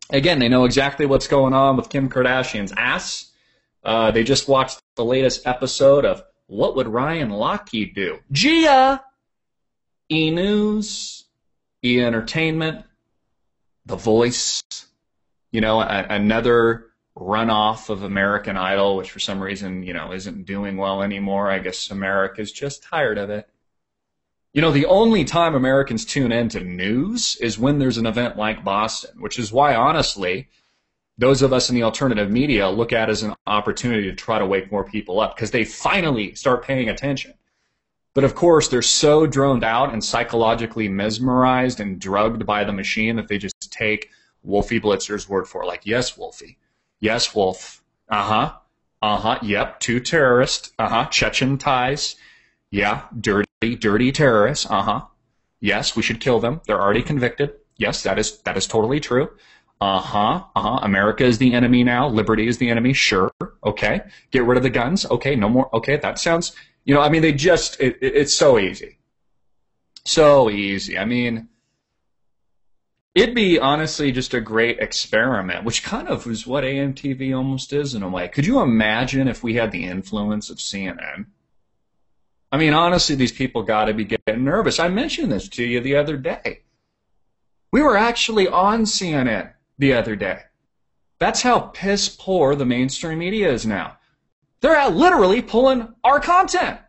Again, they know exactly what's going on with Kim Kardashian's ass. They just watched the latest episode of What Would Ryan Lochte Do? Gia! E! News, E! Entertainment, The Voice, another runoff of American Idol, which for some reason, isn't doing well anymore. I guess America's just tired of it. The only time Americans tune into news is when there's an event like Boston, which is why, honestly, those of us in the alternative media look at it as an opportunity to try to wake more people up because they finally start paying attention. But of course, they're so droned out and psychologically mesmerized and drugged by the machine that they just take Wolfie Blitzer's word for it. Like, yes, Wolfie. Yes, Wolf. Yep, 2 terrorists. Chechen ties. Yeah, dirty terrorists. Yes, we should kill them. They're already convicted. Yes, that is totally true. America is the enemy now. Liberty is the enemy. Sure. Okay. Get rid of the guns. Okay. No more. Okay. That sounds, they just, it's so easy. So easy. I mean, it'd be honestly just a great experiment, which kind of is what AMTV almost is in a way. Could you imagine if we had the influence of CNN? I mean, honestly, these people got to be getting nervous. I mentioned this to you the other day. We were actually on CNN the other day. That's how piss poor the mainstream media is now. They're out literally pulling our content,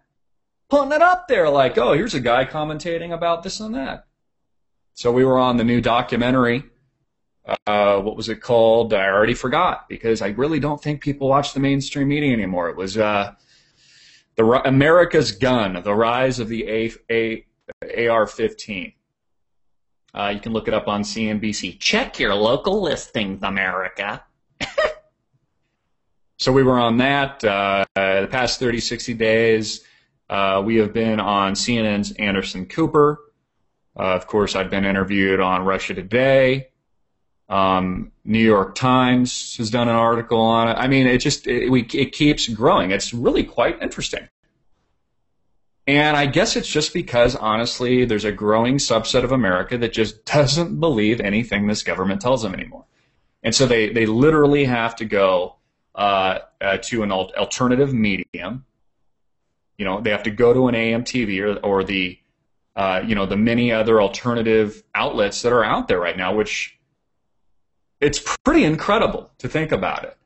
putting it up there like, oh, here's a guy commentating about this and that. So we were on the new documentary. What was it called? I already forgot because I really don't think people watch the mainstream media anymore. It was America's Gun, the rise of the AR-15. You can look it up on CNBC. Check your local listings, America. So we were on that. The past 30, 60 days, we have been on CNN's Anderson Cooper. Of course, I've been interviewed on Russia Today. New York Times has done an article on it. I mean, it keeps growing. It's really quite interesting. And I guess it's just because, honestly, there's a growing subset of America that just doesn't believe anything this government tells them anymore. And so they literally have to go to an alternative medium. They have to go to an AMTV or the the many other alternative outlets that are out there right now, which it's pretty incredible to think about it.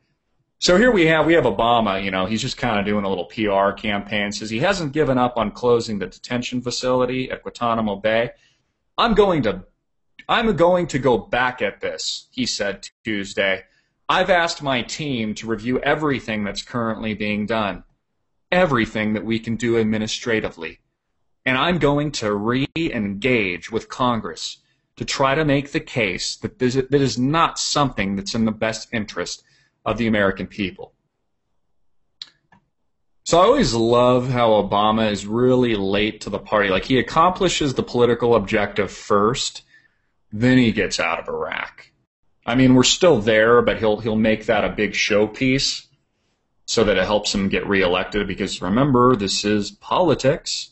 So here we have Obama, he's just kind of doing a little PR campaign, says he hasn't given up on closing the detention facility at Guantanamo Bay. I'm going to go back at this, he said Tuesday. I've asked my team to review everything that's currently being done, everything that we can do administratively. And I'm going to re-engage with Congress to try to make the case that that is not something that's in the best interest of the American people. So I always love how Obama is really late to the party. Like, he accomplishes the political objective first, then he gets out of Iraq. I mean, we're still there, but he'll make that a big showpiece so that it helps him get reelected, because remember, this is politics.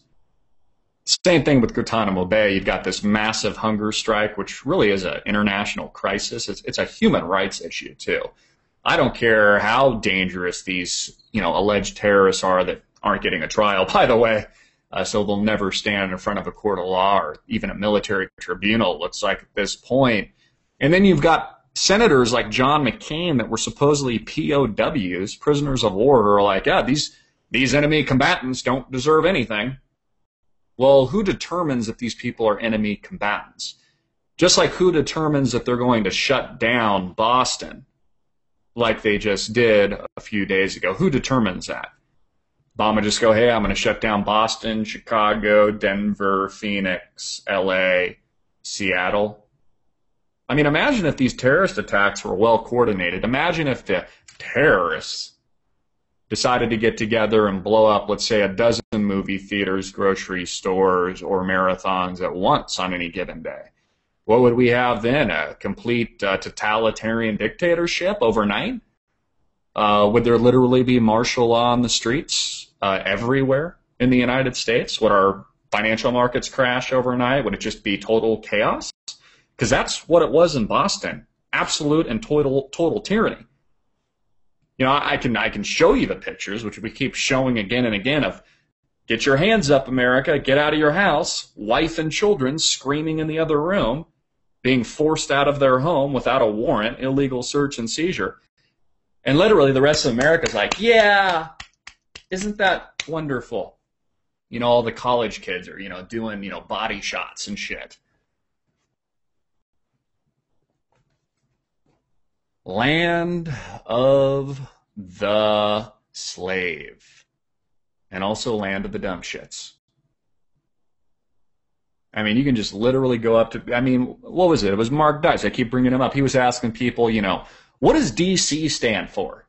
Same thing with Guantanamo Bay. You've got this massive hunger strike, which really is an international crisis. It's a human rights issue, too. I don't care how dangerous these, alleged terrorists are that aren't getting a trial, by the way, so they'll never stand in front of a court of law or even a military tribunal, it looks like at this point. And then you've got senators like John McCain that were supposedly POWs, prisoners of war, who are like, yeah, these enemy combatants don't deserve anything. Well, who determines that these people are enemy combatants? Just like who determines that they're going to shut down Boston like they just did a few days ago? Who determines that? Obama just go, hey, I'm going to shut down Boston, Chicago, Denver, Phoenix, LA, Seattle. I mean, imagine if these terrorist attacks were well coordinated. Imagine if the terrorists decided to get together and blow up, let's say, a dozen movie theaters, grocery stores, or marathons at once on any given day. What would we have then? A complete totalitarian dictatorship overnight? Would there literally be martial law on the streets everywhere in the United States? Would our financial markets crash overnight? Would it just be total chaos? Because that's what it was in Boston. Absolute and total tyranny. You know, I can show you the pictures, which we keep showing again and again, of get your hands up, America, get out of your house, wife and children screaming in the other room, being forced out of their home without a warrant, illegal search and seizure. And literally the rest of America's like, yeah, isn't that wonderful? You know, all the college kids are, doing, body shots and shit. Land of the slave. And also land of the dumb shits. I mean, you can just literally go up to, what was it? It was Mark Dice. I keep bringing him up. He was asking people, what does DC stand for?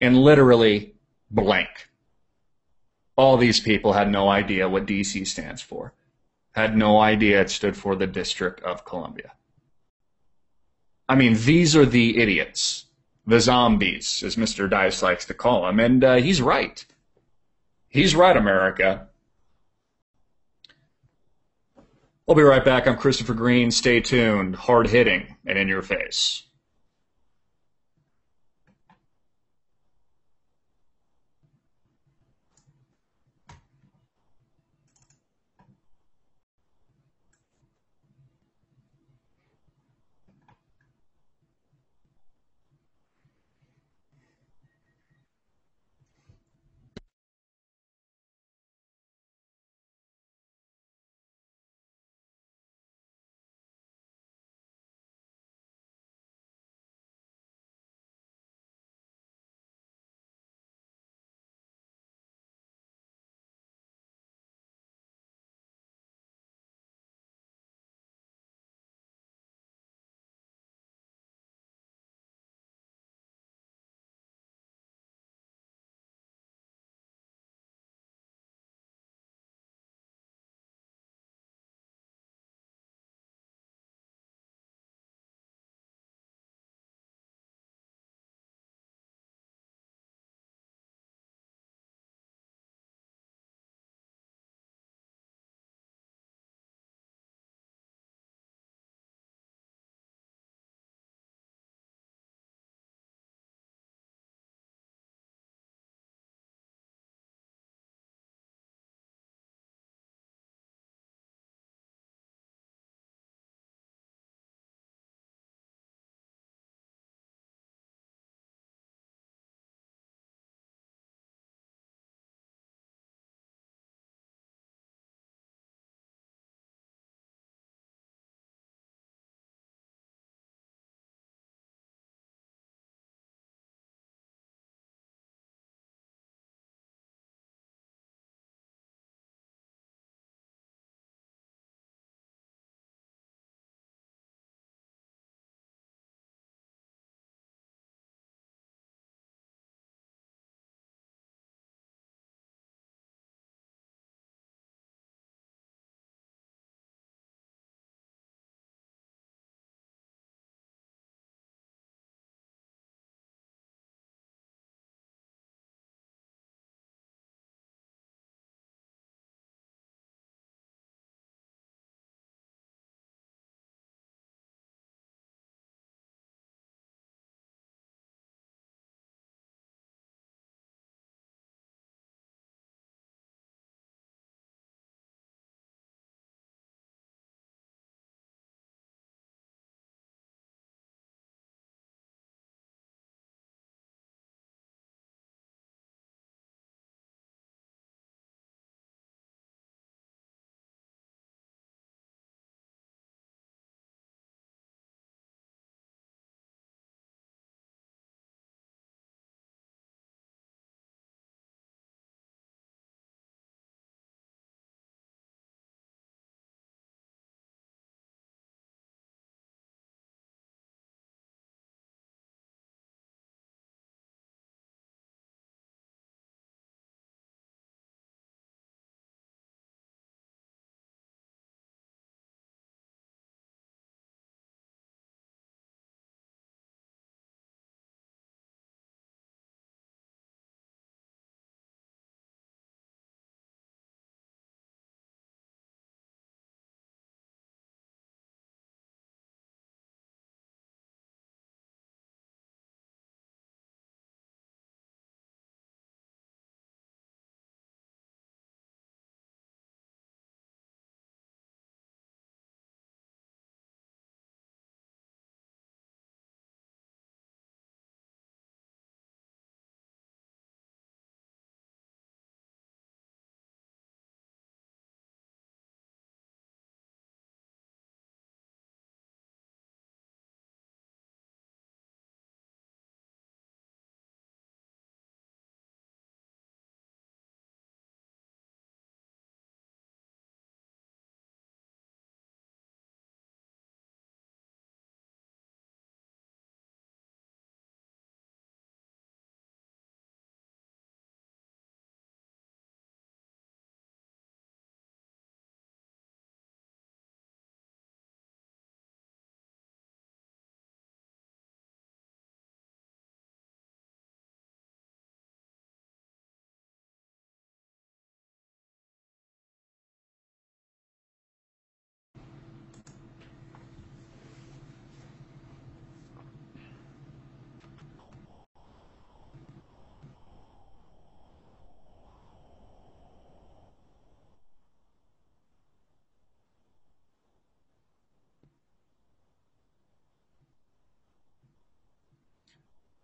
And literally blank. All these people had no idea what DC stands for. Had no idea it stood for the District of Columbia. I mean, these are the idiots. The zombies, as Mr. Dice likes to call them. And he's right. He's right, America. I'll be right back. I'm Christopher Green. Stay tuned. Hard hitting and in your face.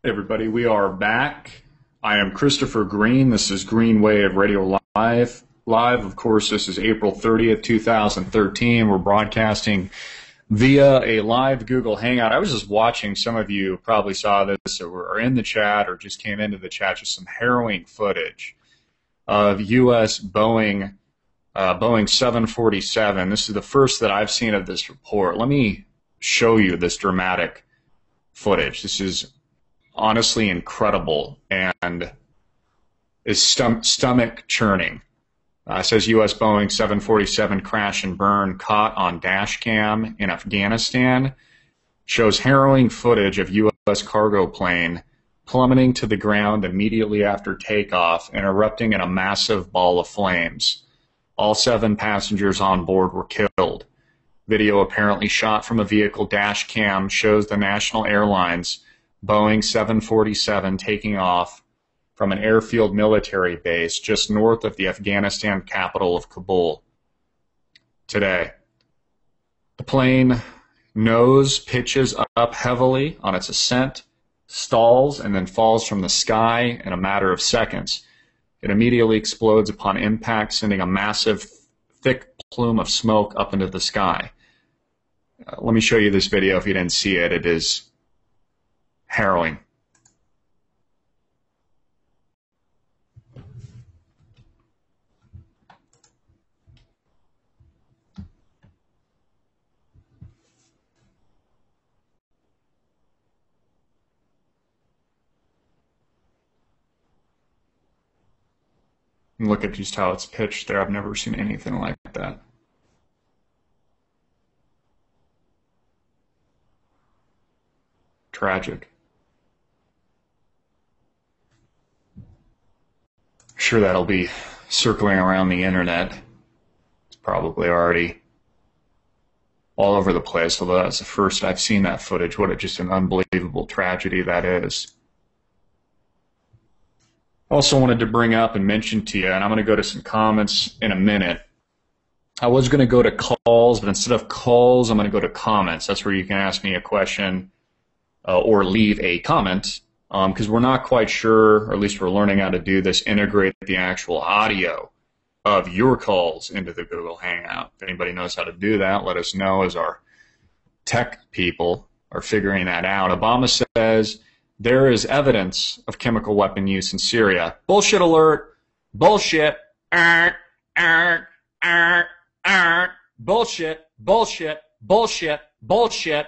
Everybody, we are back. I am Christopher Green. This is Green Wave Radio Live. Of course, this is April 30th, 2013. We're broadcasting via a live Google Hangout. I was just watching, some of you probably saw this or are in the chat or just came into the chat, just some harrowing footage of U.S. Boeing 747. This is the first that I've seen of this report. Let me show you this dramatic footage. This is honestly incredible and is stomach churning. It says U.S. Boeing 747 crash and burn caught on dash cam in Afghanistan. Shows harrowing footage of U.S. cargo plane plummeting to the ground immediately after takeoff and erupting in a massive ball of flames. All 7 passengers on board were killed. Video apparently shot from a vehicle dash cam shows the National Airlines Boeing 747 taking off from an airfield military base just north of the Afghanistan capital of Kabul today. The plane nose pitches up heavily on its ascent, stalls, and then falls from the sky in a matter of seconds. It immediately explodes upon impact, sending a massive, thick plume of smoke up into the sky. Let me show you this video if you didn't see it. It is harrowing. And look at just how it's pitched there. I've never seen anything like that. Tragic. I'm sure that'll be circling around the internet. It's probably already all over the place, although that's the first I've seen that footage. What just an unbelievable tragedy that is. Also wanted to bring up and mention to you, and I'm going to go to some comments in a minute. I was going to go to calls, but instead of calls, I'm going to go to comments. That's where you can ask me a question or leave a comment, because we're not quite sure, or at least we're learning how to do this, integrate the actual audio of your calls into the Google Hangout. If anybody knows how to do that, let us know, as our tech people are figuring that out. Obama says there is evidence of chemical weapon use in Syria. Bullshit alert. Bullshit. Bullshit. Bullshit. Bullshit. Bullshit.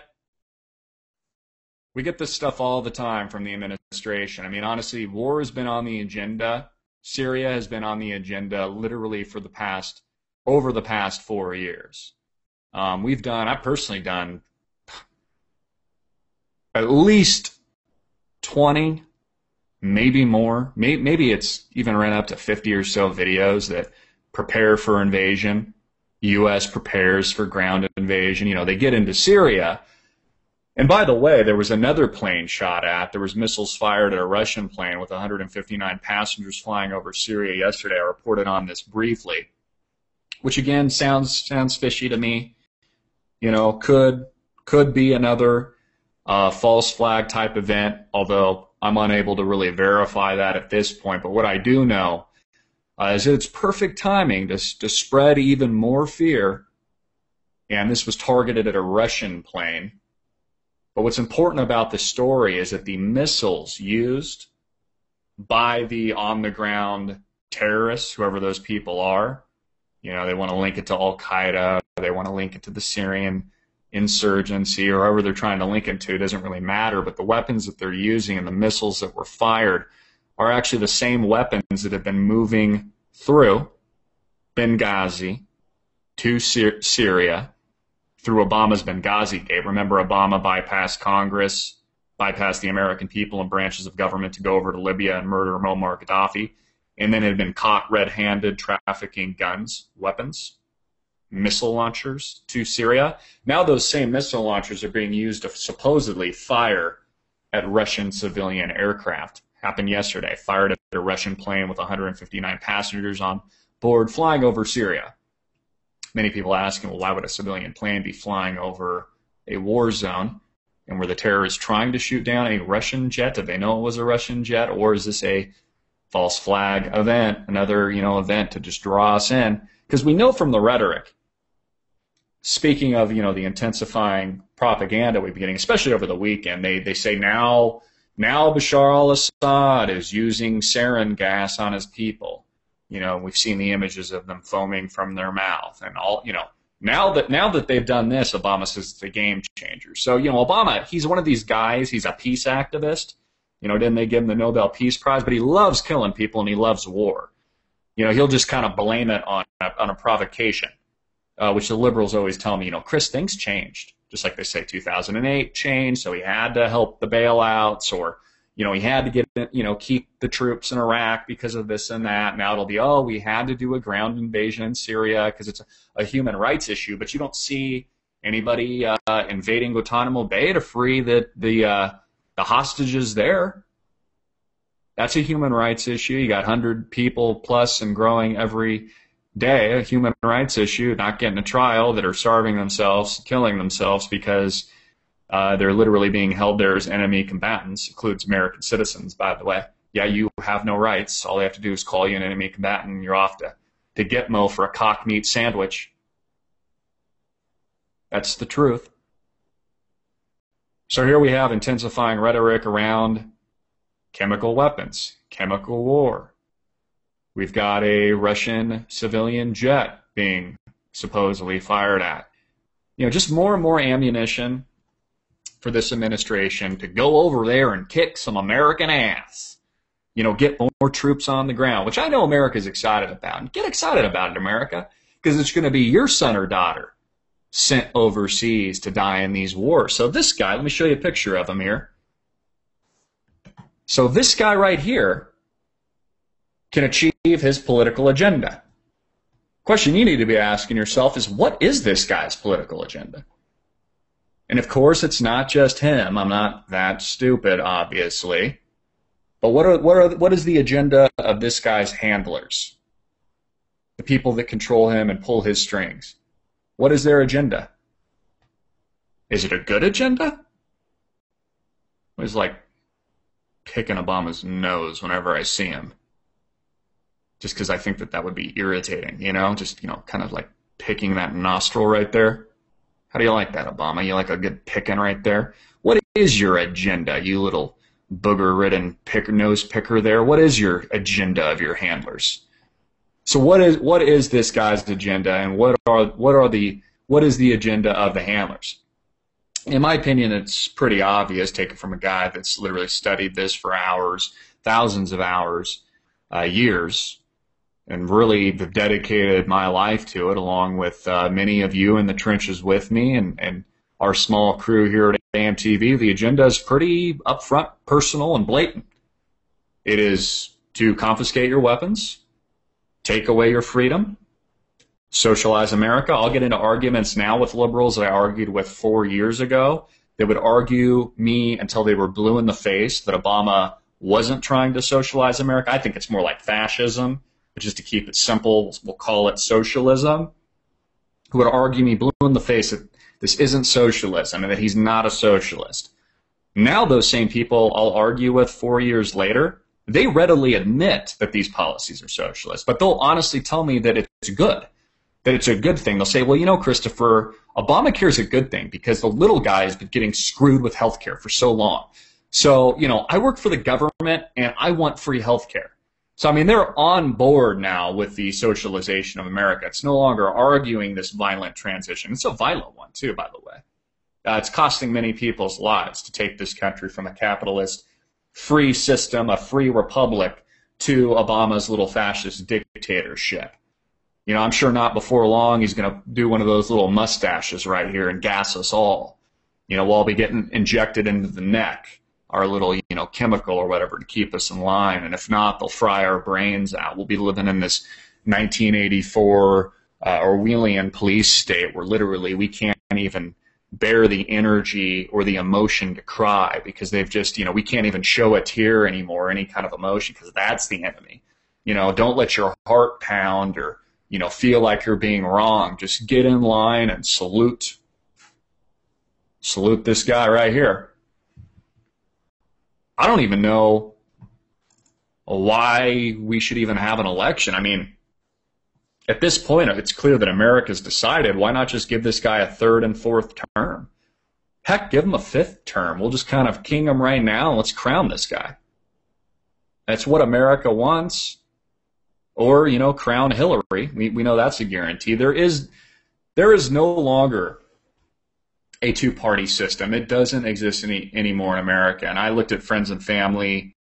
We get this stuff all the time from the administration. I mean, honestly, war has been on the agenda. Syria has been on the agenda literally for over the past 4 years. I've personally done at least 20, maybe more. Maybe it's even ran up to 50 or so videos that prepare for invasion. U.S. prepares for ground invasion. You know, they get into Syria. And by the way, there was another plane shot at. There was missiles fired at a Russian plane with 159 passengers flying over Syria yesterday. I reported on this briefly, which again sounds fishy to me. You know, could be another false flag type event, although I'm unable to really verify that at this point. But what I do know is it's perfect timing to spread even more fear. And this was targeted at a Russian plane. But what's important about this story is that the missiles used by the on-the-ground terrorists, whoever those people are, you know, they want to link it to Al-Qaeda, they want to link it to the Syrian insurgency, or however they're trying to link it to, it doesn't really matter. But the weapons that they're using and the missiles that were fired are actually the same weapons that have been moving through Benghazi to Syria, through Obama's Benghazi gate. Remember, Obama bypassed Congress, bypassed the American people and branches of government to go over to Libya and murder Muammar Gaddafi, and then had been caught red-handed trafficking guns, weapons, missile launchers to Syria. Now those same missile launchers are being used to supposedly fire at Russian civilian aircraft. Happened yesterday. Fired at a Russian plane with 159 passengers on board flying over Syria. Many people asking, well, why would a civilian plane be flying over a war zone? And were the terrorists trying to shoot down a Russian jet? Did they know it was a Russian jet? Or is this a false flag event, another, event to just draw us in? Because we know from the rhetoric, speaking of, the intensifying propaganda we've been getting, especially over the weekend, they say now Bashar al-Assad is using sarin gas on his people. We've seen the images of them foaming from their mouth and all, now that they've done this, Obama says it's a game changer. So, Obama, he's one of these guys, he's a peace activist. Didn't they give him the Nobel Peace Prize? But he loves killing people and he loves war. He'll just kind of blame it on a provocation, which the liberals always tell me, Chris, things changed. Just like they say 2008 changed, so he had to help the bailouts, or, he had to get, keep the troops in Iraq because of this and that. Now it'll be, we had to do a ground invasion in Syria because it's a human rights issue. But you don't see anybody invading Guantanamo Bay to free the hostages there. That's a human rights issue. You got 100 people plus and growing every day, a human rights issue, not getting a trial, that are starving themselves, killing themselves because they're literally being held there as enemy combatants. Includes American citizens, by the way. Yeah, you have no rights. All they have to do is call you an enemy combatant and you're off to Gitmo for a cock meat sandwich. That's the truth. So here we have intensifying rhetoric around chemical weapons, chemical war. We've got a Russian civilian jet being supposedly fired at. Just more and more ammunition for this administration to go over there and kick some American ass. Get more troops on the ground, which I know America's excited about. And get excited about it, America, because it's going to be your son or daughter sent overseas to die in these wars. So this guy, let me show you a picture of him here. So this guy right here can achieve his political agenda. Question you need to be asking yourself is, what is this guy's political agenda? And of course, it's not just him. I'm not that stupid, obviously. But what is the agenda of this guy's handlers? The people that control him and pull his strings. What is their agenda? Is it a good agenda? It was like picking Obama's nose whenever I see him. Just because I think that would be irritating, just, kind of like picking that nostril right there. How do you like that, Obama? You like a good picking right there? What is your agenda, you little booger-ridden nose picker there? What is your agenda of your handlers? So what is this guy's agenda, and what is the agenda of the handlers? In my opinion, it's pretty obvious, taken from a guy that's literally studied this for hours, thousands of hours, years, and really have dedicated my life to it, along with many of you in the trenches with me and our small crew here at AMTV. The agenda is pretty upfront, personal, and blatant. It is to confiscate your weapons, take away your freedom, socialize America. I'll get into arguments now with liberals that I argued with 4 years ago. They would argue me until they were blue in the face that Obama wasn't trying to socialize America. I think it's more like fascism, but just to keep it simple, we'll call it socialism. Who would argue me blue in the face that this isn't socialism and that he's not a socialist. Now those same people I'll argue with 4 years later, they readily admit that these policies are socialist, but they'll honestly tell me that it's good, that it's a good thing. They'll say, well, Christopher, Obamacare is a good thing because the little guy has been getting screwed with healthcare for so long. So, I work for the government and I want free healthcare. So, they're on board now with the socialization of America. It's no longer arguing this violent transition. It's a violent one, too, by the way. It's costing many people's lives to take this country from a capitalist free system, a free republic, to Obama's little fascist dictatorship. I'm sure not before long he's going to do one of those little mustaches right here and gas us all. We'll be getting injected into the neck, our little, chemical or whatever to keep us in line. And if not, they'll fry our brains out. We'll be living in this 1984 Orwellian police state where literally we can't even bear the energy or the emotion to cry because they've just, we can't even show a tear anymore, any kind of emotion, because that's the enemy. Don't let your heart pound or, feel like you're being wrong. Just get in line and salute. Salute this guy right here. I don't even know why we should even have an election. I mean, at this point, it's clear that America's decided. Why not just give this guy a third and fourth term? Heck, give him a fifth term. We'll just kind of king him right now and let's crown this guy. That's what America wants. Or, you know, crown Hillary. We know that's a guarantee. There is no longer a two-party system. It doesn't exist anymore in America. And I looked at friends and family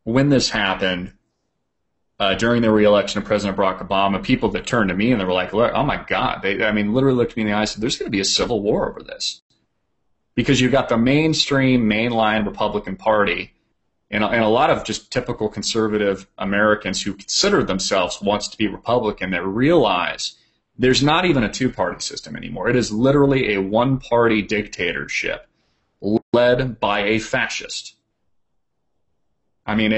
when this happened during the re-election of President Barack Obama, people that turned to me and they were like, "Look, oh my God." They literally looked me in the eye and said, there's going to be a civil war over this. Because you've got the mainline Republican Party and a lot of just typical conservative Americans who consider themselves once to be Republican that realize there's not even a two-party system anymore. It is literally a one-party dictatorship led by a fascist. I mean,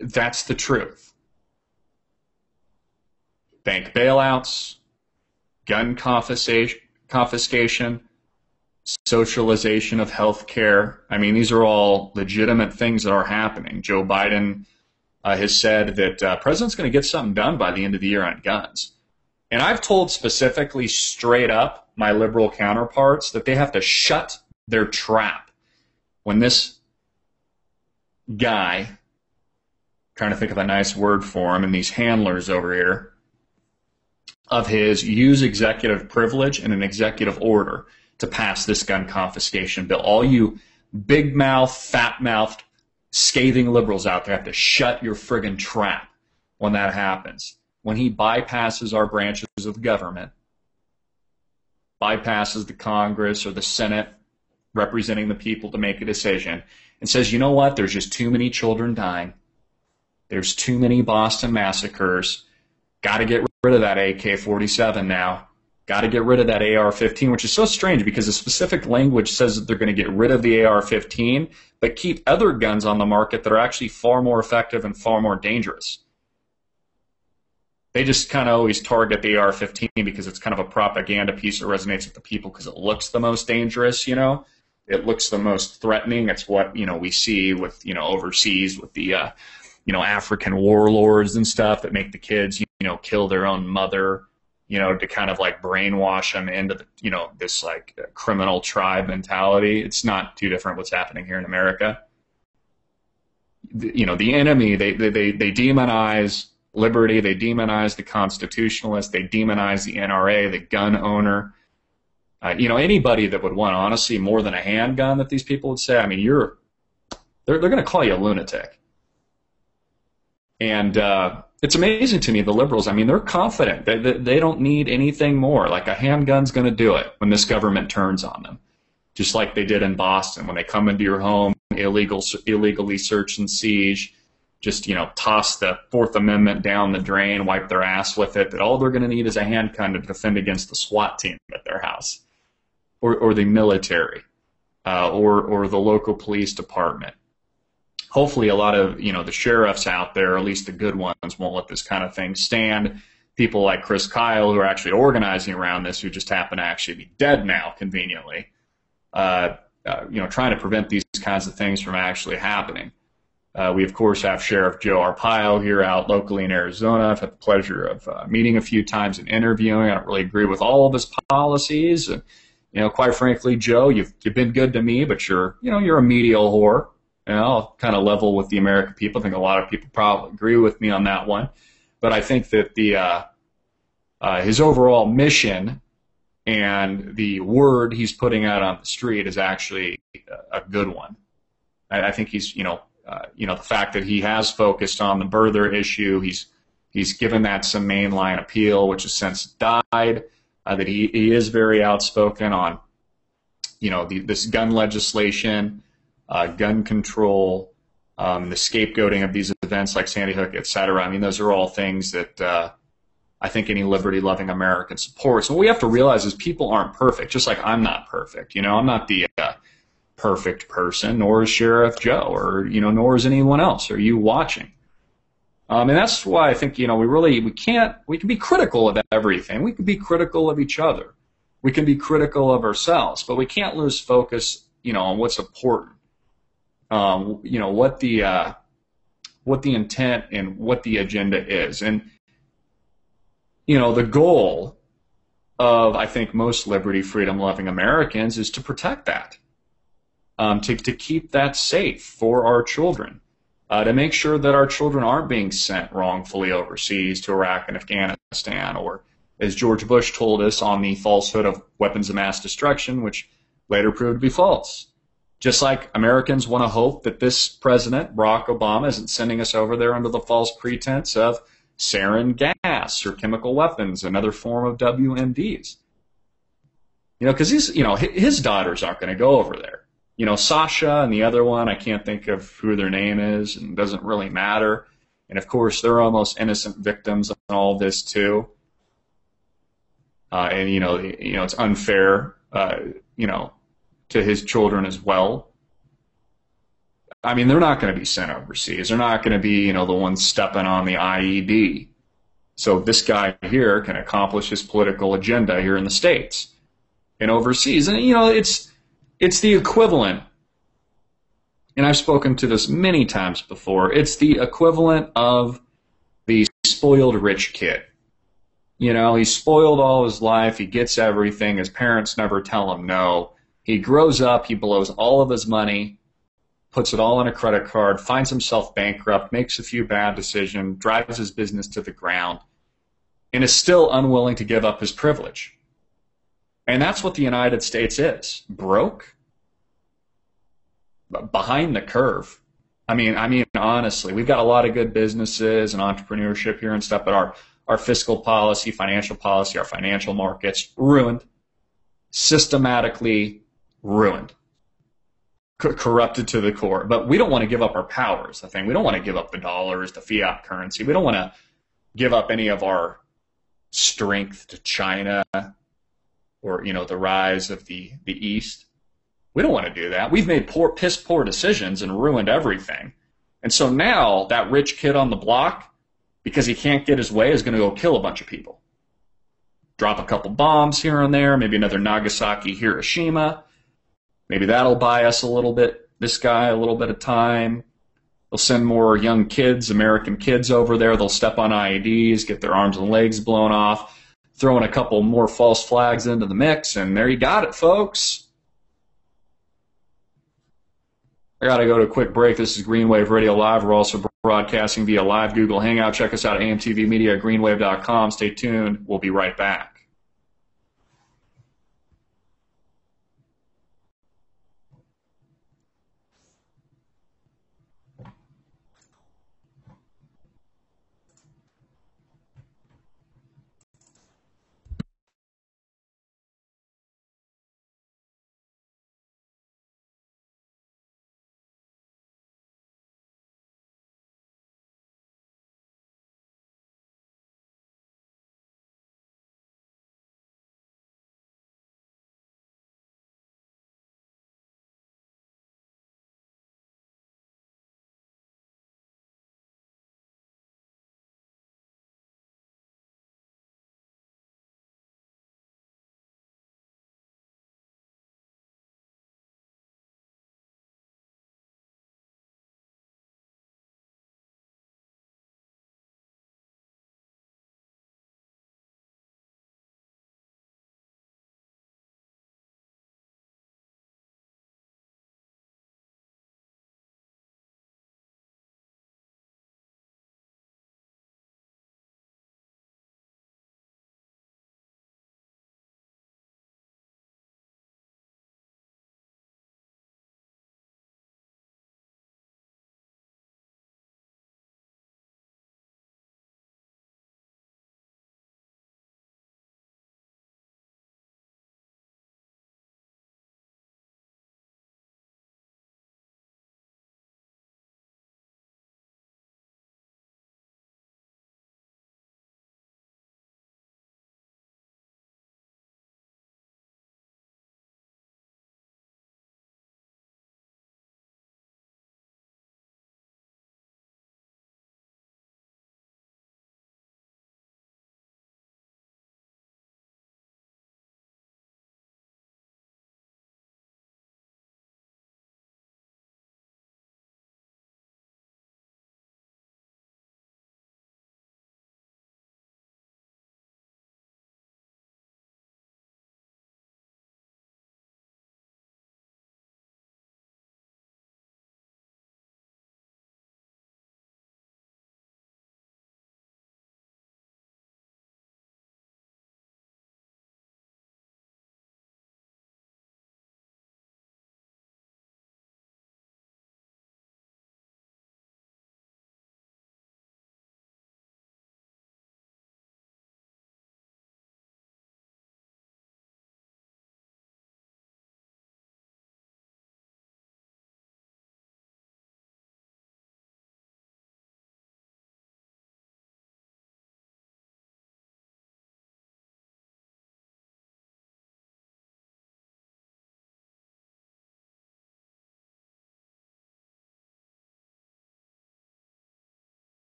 that's the truth. Bank bailouts, gun confiscation, socialization of health care. I mean, these are all legitimate things that are happening. Joe Biden has said that the president's going to get something done by the end of the year on guns. And I've told specifically straight up my liberal counterparts that they have to shut their trap when this guy, trying to think of a nice word for him, and these handlers over here, of his use executive privilege and an executive order to pass this gun confiscation bill. All you big-mouthed, fat-mouthed, scathing liberals out there have to shut your friggin' trap when that happens. When he bypasses our branches of government, bypasses the Congress or the Senate representing the people to make a decision, and says, you know what, there's just too many children dying. There's too many Boston massacres. Got to get rid of that AK-47 now. Got to get rid of that AR-15, which is so strange because the specific language says that they're going to get rid of the AR-15, but keep other guns on the market that are actually far more effective and far more dangerous. They just kind of always target the AR-15 because it's kind of a propaganda piece that resonates with the people because it looks the most dangerous, you know. It looks the most threatening. It's what, you know, we see with, you know, overseas with the, you know, African warlords and stuff that make the kids, you know, kill their own mother, you know, to kind of like brainwash them into, the, you know, this like criminal tribe mentality. It's not too different what's happening here in America. You know, the enemy, they demonize liberty, they demonize the constitutionalists, they demonize the NRA, the gun owner. You know, anybody that would want, honestly, more than a handgun that these people would say, I mean, they're going to call you a lunatic. And it's amazing to me, the liberals, I mean, they're confident. They don't need anything more. Like a handgun's going to do it when this government turns on them. Just like they did in Boston when they come into your home, illegally search and siege, just, you know, toss the Fourth Amendment down the drain, wipe their ass with it, that all they're going to need is a handgun to defend against the SWAT team at their house or the military or the local police department. Hopefully a lot of, you know, the sheriffs out there, or at least the good ones, won't let this kind of thing stand. People like Chris Kyle, who are actually organizing around this, who just happen to actually be dead now, conveniently, you know, trying to prevent these kinds of things from actually happening. We, of course, have Sheriff Joe Arpaio here out locally in Arizona. I've had the pleasure of meeting a few times and interviewing. I don't really agree with all of his policies. And, you know, quite frankly, Joe, you've been good to me, but you're a media whore. You know, I'll kind of level with the American people. I think a lot of people probably agree with me on that one. But I think that his overall mission and the word he's putting out on the street is actually a good one. I think he's, the fact that he has focused on the birther issue, he's given that some mainline appeal, which has since died. That he is very outspoken on, you know, this gun legislation, gun control, the scapegoating of these events like Sandy Hook, et cetera. I mean, those are all things that I think any liberty-loving American supports. And what we have to realize is people aren't perfect, just like I'm not perfect. You know, I'm not the perfect person, nor is Sheriff Joe, or, you know, nor is anyone else, or you watching. And that's why I think, you know, we can be critical of everything. We can be critical of each other. We can be critical of ourselves, but we can't lose focus, on what's important. What the intent and what the agenda is. And, the goal of, I think, most liberty, freedom loving Americans is to protect that, to keep that safe for our children, to make sure that our children aren't being sent wrongfully overseas to Iraq and Afghanistan, or, as George Bush told us, on the falsehood of weapons of mass destruction, which later proved to be false. Just like Americans want to hope that this president, Barack Obama, isn't sending us over there under the false pretense of sarin gas or chemical weapons, another form of WMDs. Because his daughters aren't going to go over there. Sasha and the other one, I can't think of who their name is, and it doesn't really matter. And of course, they're almost innocent victims in all this too. And it's unfair, to his children as well. I mean, they're not going to be sent overseas. They're not going to be, the ones stepping on the IED. So this guy here can accomplish his political agenda here in the States and overseas. And, it's the equivalent, and I've spoken to this many times before, it's the equivalent of the spoiled rich kid. He's spoiled all his life. He gets everything. His parents never tell him no. He grows up, he blows all of his money, puts it all on a credit card, finds himself bankrupt, makes a few bad decisions, drives his business to the ground, and is still unwilling to give up his privilege. And that's what the United States is. Broke, behind the curve. I mean, honestly, we've got a lot of good businesses and entrepreneurship here and stuff, but our fiscal policy, financial policy, our financial markets, ruined. Systematically ruined, corrupted to the core. But we don't want to give up our powers, the thing. We don't want to give up the dollars, the fiat currency. We don't want to give up any of our strength to China or, the rise of the East. We don't want to do that. We've made piss poor decisions and ruined everything. And so now that rich kid on the block, because he can't get his way, is going to go kill a bunch of people. Drop a couple bombs here and there, maybe another Nagasaki, Hiroshima. Maybe that'll buy us a little bit of time. They'll send more young kids, American kids over there. They'll step on IEDs, get their arms and legs blown off, throw in a couple more false flags into the mix, and there you got it, folks. I got to go to a quick break. This is Greenwave Radio Live. We're also broadcasting via live Google Hangout. Check us out at AMTV Media, greenwave.com. Stay tuned. We'll be right back.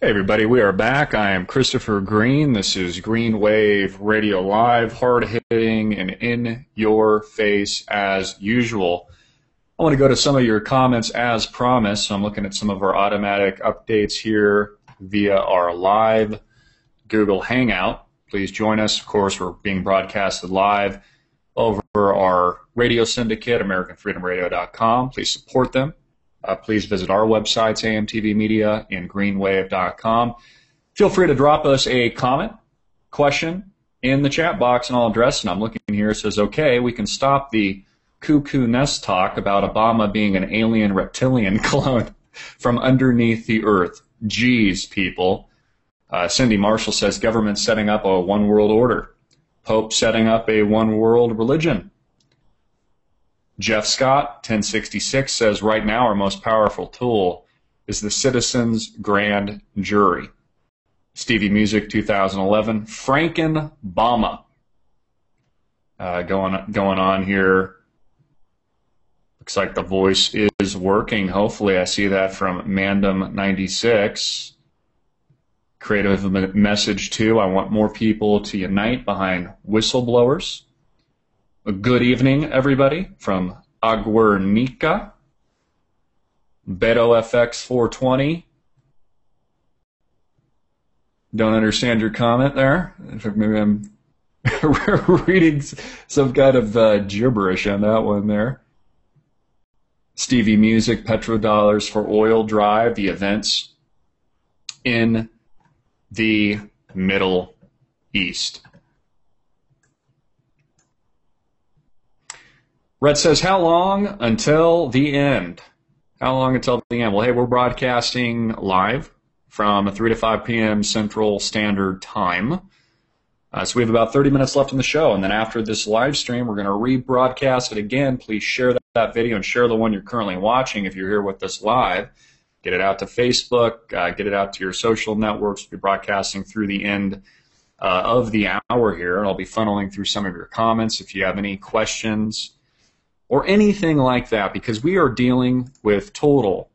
Hey everybody, we are back. I am Christopher Green. This is Green Wave Radio Live, hard-hitting and in your face as usual. I want to go to some of your comments as promised. So I'm looking at some of our automatic updates here via our live Google Hangout. Please join us. Of course, we're being broadcasted live over our radio syndicate, AmericanFreedomRadio.com. Please support them. Please visit our websites, AMTV Media and greenwave.com. Feel free to drop us a comment, question in the chat box, and I'll address it. I'm looking here. It says, okay, we can stop the cuckoo nest talk about Obama being an alien reptilian clone from underneath the earth. Geez, people. Cindy Marshall says, government setting up a one world order. Pope setting up a one world religion. Jeff Scott, 1066, says, right now our most powerful tool is the citizens' grand jury. Stevie Music, 2011, Franken-Bama. Going on here. Looks like the voice is working. Hopefully I see that from Mandem96. Creative message, too. I want more people to unite behind whistleblowers. Good evening, everybody, from Aguernica, Beto FX 420. Don't understand your comment there. In fact, maybe I'm reading some kind of gibberish on that one there. Stevie Music, Petrodollars for Oil Drive, the events in the Middle East. Red says, how long until the end? How long until the end? Well, hey, we're broadcasting live from 3 to 5 p.m. Central Standard Time. So we have about 30 minutes left in the show. And then after this live stream, we're going to rebroadcast it again. Please share that video and share the one you're currently watching if you're here with us live. Get it out to Facebook. Get it out to your social networks. We'll be broadcasting through the end of the hour here. And I'll be funneling through some of your comments if you have any questions or anything like that, because we are dealing with total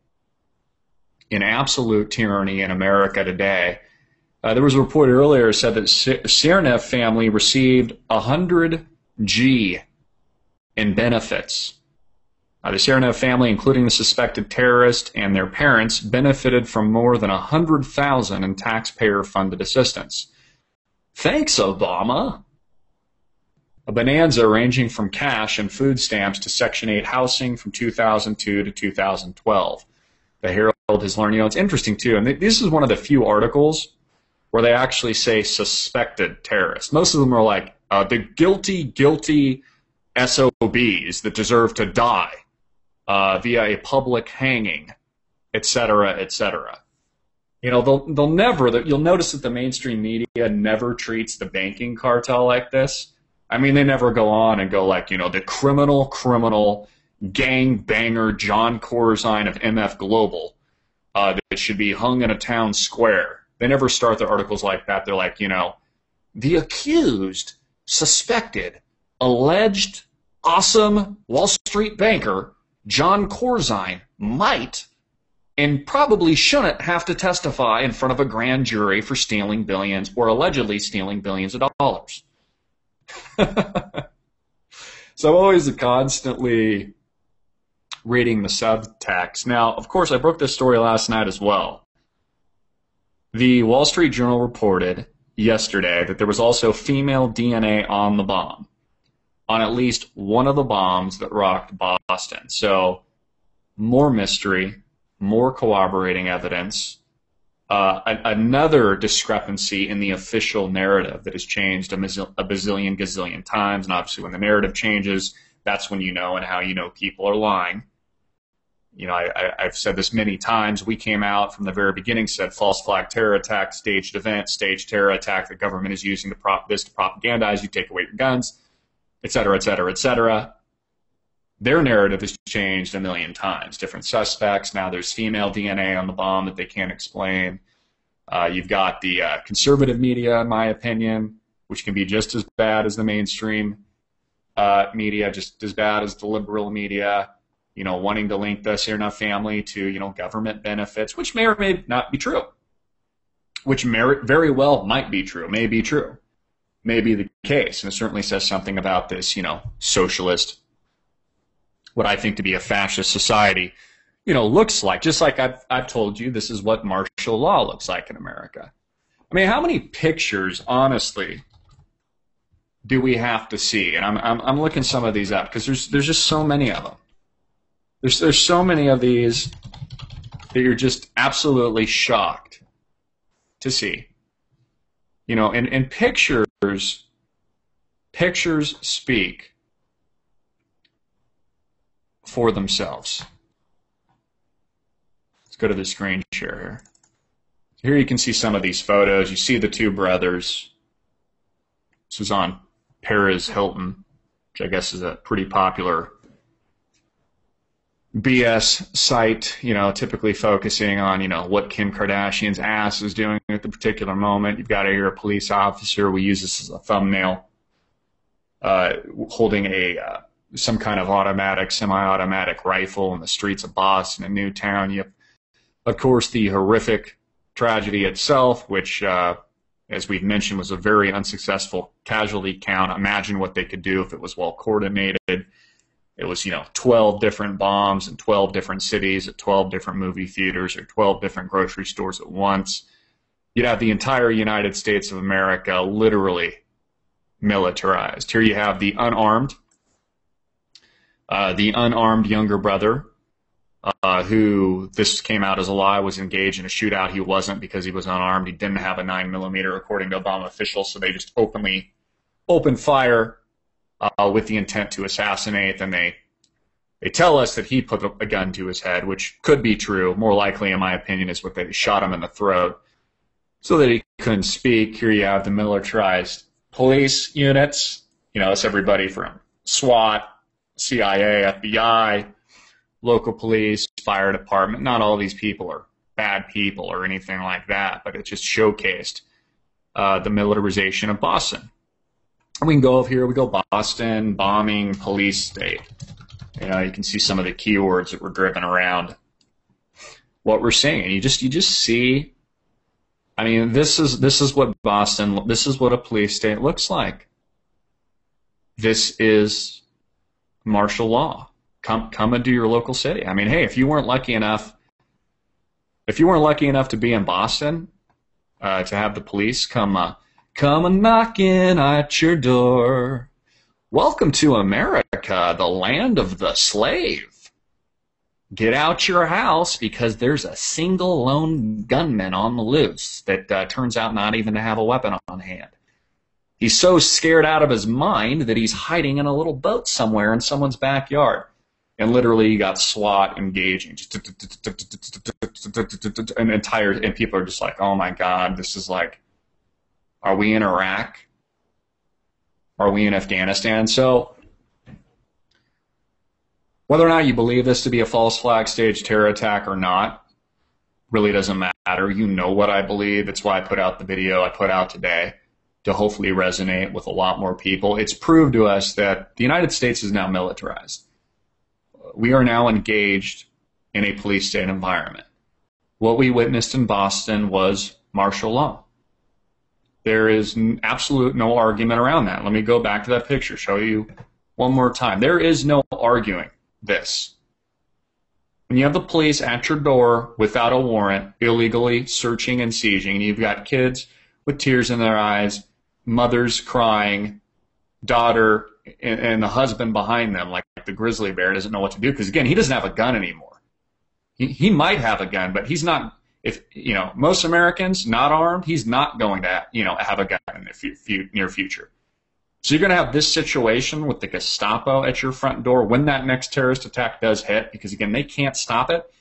and absolute tyranny in America today. There was a report earlier that said that Tsarnaev family received 100 G in benefits. The Tsarnaev family, including the suspected terrorist and their parents, benefited from more than 100,000 in taxpayer-funded assistance. Thanks, Obama. A bonanza ranging from cash and food stamps to Section 8 housing from 2002 to 2012. The Herald has learned, it's interesting too, and this is one of the few articles where they actually say suspected terrorists. Most of them are like, the guilty SOBs that deserve to die via a public hanging, etc., etc. They'll never, you'll notice that the mainstream media never treats the banking cartel like this. I mean, they never go on and go like, the criminal gang banger John Corzine of MF Global that should be hung in a town square. They never start their articles like that. They're like, the accused, suspected, alleged, awesome Wall Street banker John Corzine might and probably shouldn't have to testify in front of a grand jury for stealing billions or allegedly stealing billions of dollars. So I'm always constantly reading the subtext. Now, of course, I broke this story last night as well. The Wall Street Journal reported yesterday that there was also female DNA on the bomb, on at least one of the bombs that rocked Boston. So more mystery, more corroborating evidence. Another discrepancy in the official narrative that has changed a bazillion gazillion times, and obviously when the narrative changes, that's when you know and how you know people are lying. I've said this many times. We came out from the very beginning, said false flag terror attack, staged event, staged terror attack. The government is using to propagandize you, take away your guns, et cetera, et cetera, et cetera. Their narrative has changed a million times. Different suspects. Now there's female DNA on the bomb that they can't explain. You've got the conservative media, in my opinion, which can be just as bad as the mainstream media, just as bad as the liberal media, wanting to link the Tsarnaev family to, government benefits, which may or may not be true. which very well might be true, may be true, may be the case. And it certainly says something about this, socialist, what I think to be a fascist society, looks like. Just like I've told you, this is what martial law looks like in America. I mean, how many pictures, honestly, do we have to see? And I'm looking some of these up because there's just so many of them. There's so many of these that you're just absolutely shocked to see. And pictures speak for themselves. Let's go to the screen share here. Here you can see some of these photos. You see the two brothers. This was on Paris Hilton, which I guess is a pretty popular BS site, typically focusing on, what Kim Kardashian's ass is doing at the particular moment. You've got here a police officer. We use this as a thumbnail, holding some kind of automatic, semi-automatic rifle in the streets of Boston and Newtown. You have, of course, the horrific tragedy itself, which, as we've mentioned, was a very unsuccessful casualty count. Imagine what they could do if it was well coordinated. It was, 12 different bombs in 12 different cities at 12 different movie theaters or 12 different grocery stores at once. You'd have the entire United States of America literally militarized. Here you have the unarmed younger brother, who, this came out as a lie, was engaged in a shootout. He wasn't, because he was unarmed. He didn't have a 9mm, according to Obama officials, so they just opened fire with the intent to assassinate. Then they tell us that he put a gun to his head, which could be true. More likely, in my opinion, is what they shot him in the throat so that he couldn't speak. Here you have the militarized police units. It's everybody from SWAT, CIA, FBI, local police, fire department. Not all these people are bad people or anything like that, but it just showcased the militarization of Boston. We can go over here. We go Boston, bombing, police state. You can see some of the keywords that were driven around what we're seeing. You just see. I mean, this is what Boston. This is what a police state looks like. This is martial law. Come into your local city. I mean, hey, if you weren't lucky enough to be in Boston, to have the police come a knocking at your door. Welcome to America, the land of the slave. Get out your house because there's a single lone gunman on the loose that turns out not even to have a weapon on hand. He's so scared out of his mind that he's hiding in a little boat somewhere in someone's backyard. And literally, you got SWAT engaging, and people are just like, "Oh my God, this is like, are we in Iraq? Are we in Afghanistan?" So, whether or not you believe this to be a false flag stage terror attack or not, really doesn't matter. You know what I believe. That's why I put out the video I put out today, to hopefully resonate with a lot more people. It's proved to us that the United States is now militarized. We are now engaged in a police state environment. What we witnessed in Boston was martial law. There is absolute no argument around that. Let me go back to that picture, show you one more time. There is no arguing this. When you have the police at your door without a warrant, illegally searching and sieging, and you've got kids with tears in their eyes, mothers crying, daughter and the husband behind them, like the grizzly bear doesn't know what to do, because again, he doesn't have a gun anymore. He might have a gun, but he's not. If most Americans not armed, he's not going to have a gun in the near future. So you're going to have this situation with the Gestapo at your front door when that next terrorist attack does hit, because again, they can't stop it.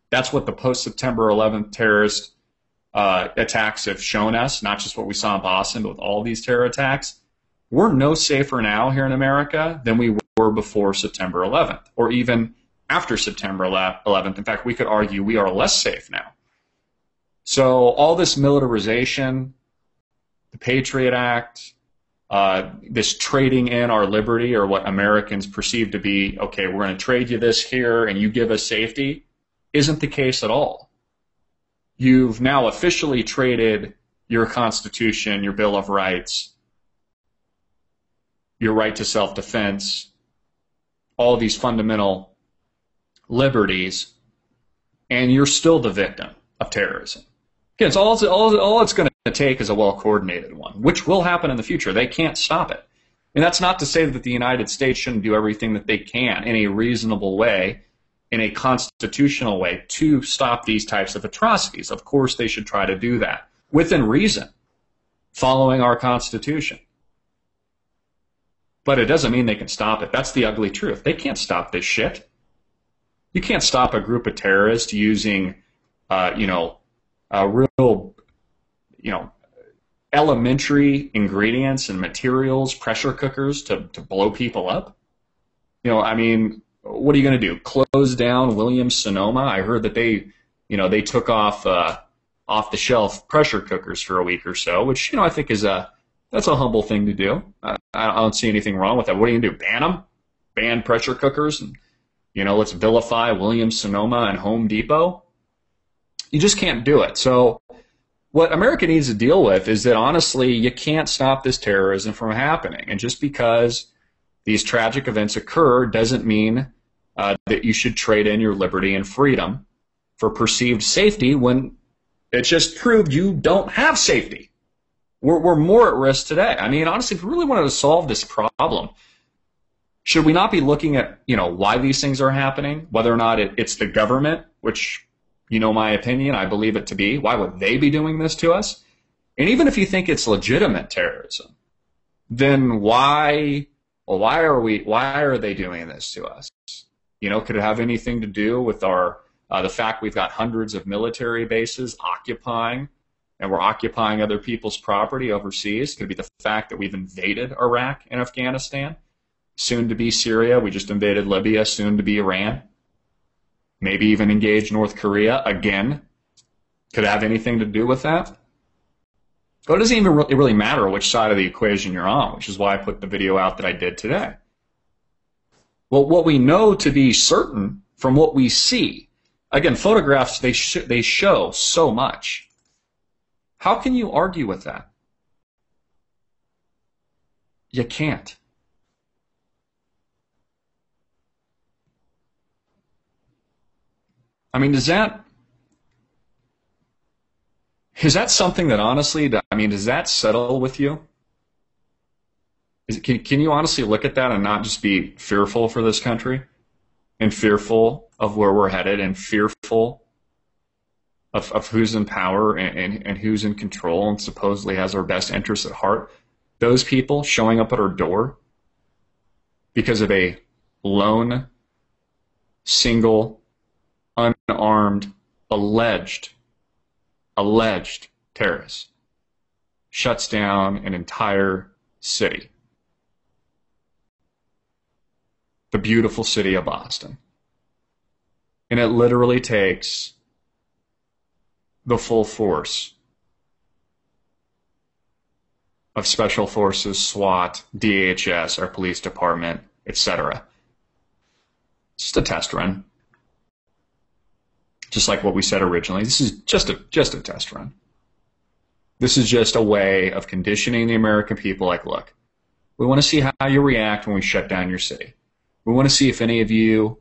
That's what the post-September 11th terrorist attacks have shown us, not just what we saw in Boston, but with all these terror attacks. We're no safer now here in America than we were before September 11th, or even after September 11th. In fact, we could argue we are less safe now. So all this militarization, the Patriot Act, this trading in our liberty, or what Americans perceive to be, okay, we're going to trade you this here and you give us safety, isn't the case at all. You've now officially traded your Constitution, your Bill of Rights, your right to self-defense, all these fundamental liberties, and you're still the victim of terrorism. Again, all it's going to take is a well-coordinated one, which will happen in the future. They can't stop it. And that's not to say that the United States shouldn't do everything that they can in a reasonable way, in a constitutional way, to stop these types of atrocities. Of course, they should try to do that within reason, following our Constitution. But it doesn't mean they can stop it. That's the ugly truth. They can't stop this shit. You can't stop a group of terrorists using, real, elementary ingredients and materials, pressure cookers to blow people up. What are you going to do? Close down Williams-Sonoma? I heard that they took off the-shelf pressure cookers for a week or so, which, I think that's a humble thing to do. I don't see anything wrong with that. What are you going to do? Ban them? Ban pressure cookers? And, let's vilify Williams-Sonoma and Home Depot? You just can't do it. So what America needs to deal with is that, honestly, you can't stop this terrorism from happening. And just because these tragic events occur doesn't mean that you should trade in your liberty and freedom for perceived safety when it just proved you don't have safety. We're more at risk today. Honestly, if we really wanted to solve this problem, should we not be looking at, why these things are happening, whether or not it's the government, which, my opinion, I believe it to be. Why would they be doing this to us? And even if you think it's legitimate terrorism, then why are they doing this to us? Could it have anything to do with the fact we've got hundreds of military bases and we're occupying other people's property overseas? Could it be the fact that we've invaded Iraq and Afghanistan, soon to be Syria? We just invaded Libya, soon to be Iran. Maybe even engage North Korea again. Could it have anything to do with that? Well, it doesn't even really matter which side of the equation you're on, which is why I put the video out that I did today. Well, what we know to be certain from what we see, again, photographs, they show so much. How can you argue with that? You can't. Is that something that honestly, does that settle with you? Can you honestly look at that and not just be fearful for this country and fearful of where we're headed and fearful of who's in power and who's in control and supposedly has our best interests at heart? Those people showing up at our door because of a lone, single, unarmed, alleged terrorist shuts down an entire city. The beautiful city of Boston. And it literally takes the full force of Special Forces, SWAT, DHS, our police department, etc. It's just a test run. Just like what we said originally, this is just a test run. This is just a way of conditioning the American people like, look, we want to see how you react when we shut down your city. We want to see if any of you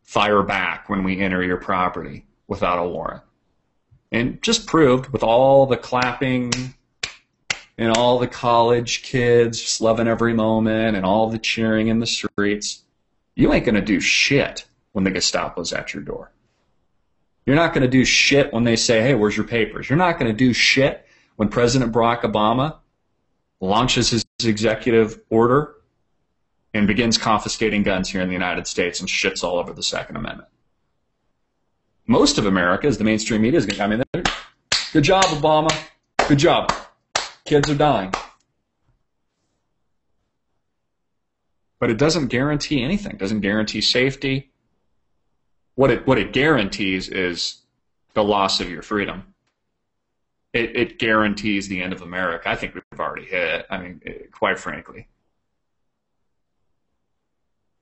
fire back when we enter your property without a warrant. And just proved with all the clapping and all the college kids just loving every moment and all the cheering in the streets, you ain't going to do shit when the Gestapo's at your door. You're not going to do shit when they say, hey, where's your papers? You're not going to do shit when President Barack Obama launches his executive order and begins confiscating guns here in the United States and shits all over the Second Amendment. Most of America, as the mainstream media is going to, good job, Obama. Good job. Kids are dying. But it doesn't guarantee anything. It doesn't guarantee safety. What it guarantees is the loss of your freedom. It guarantees the end of America. I think we've already hit it. Quite frankly.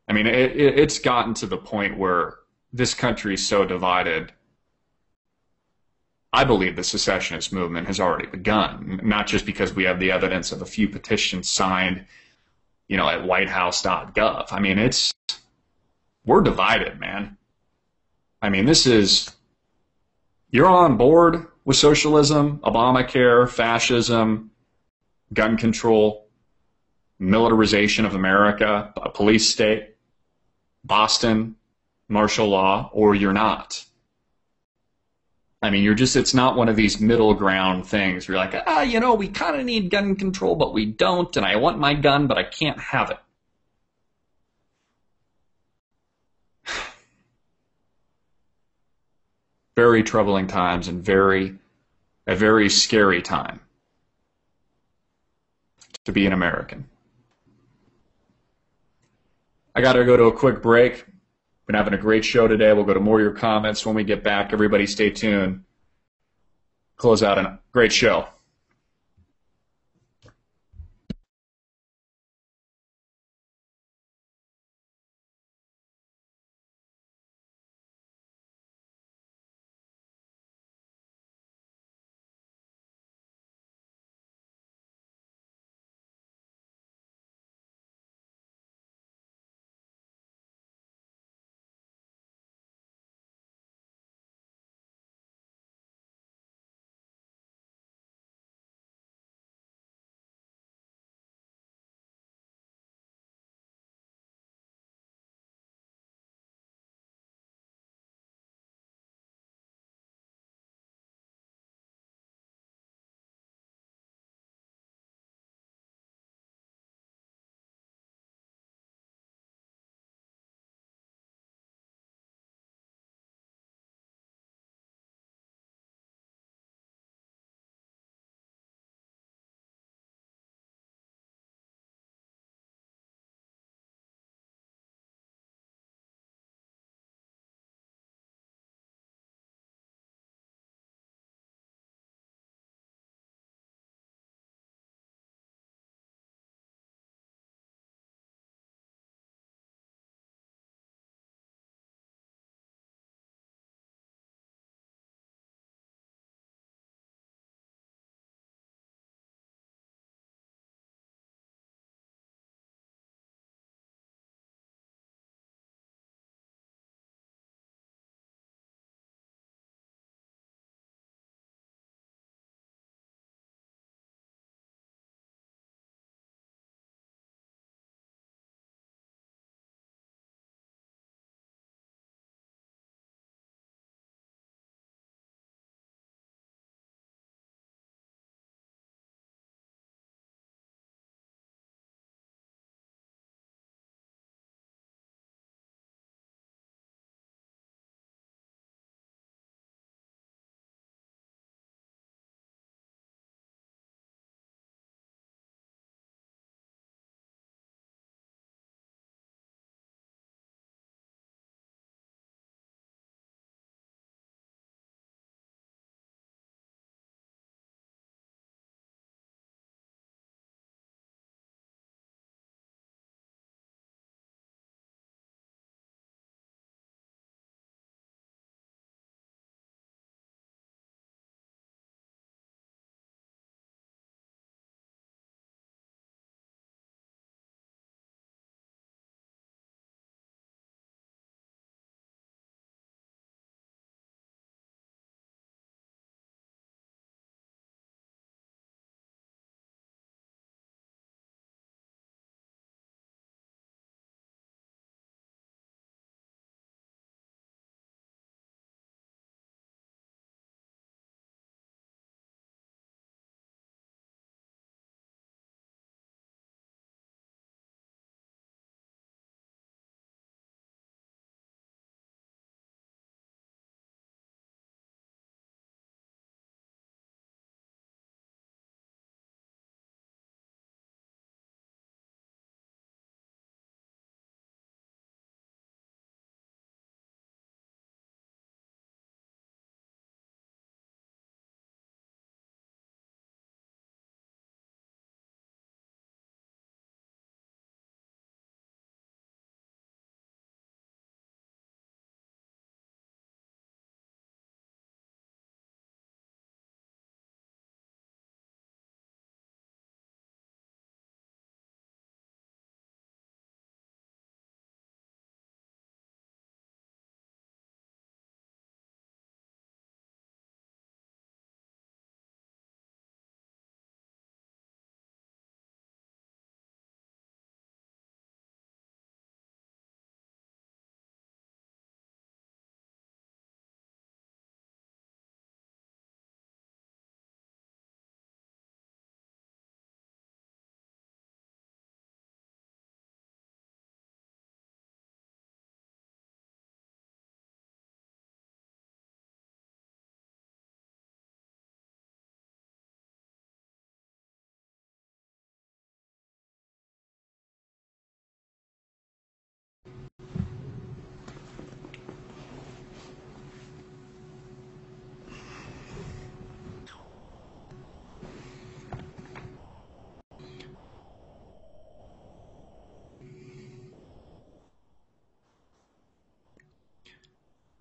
It's gotten to the point where this country is so divided I believe the secessionist movement has already begun, not just because we have the evidence of a few petitions signed, at whitehouse.gov. I mean, we're divided, man. I mean, you're on board with socialism, Obamacare, fascism, gun control, militarization of America, a police state, Boston, martial law, or you're not. I mean, it's not one of these middle ground things where you're like, we kind of need gun control, but we don't, and I want my gun, but I can't have it. Very troubling times and a very scary time to be an American. I got to go to a quick break. Been having a great show today. We'll go to more of your comments when we get back. Everybody stay tuned. Close out a great show.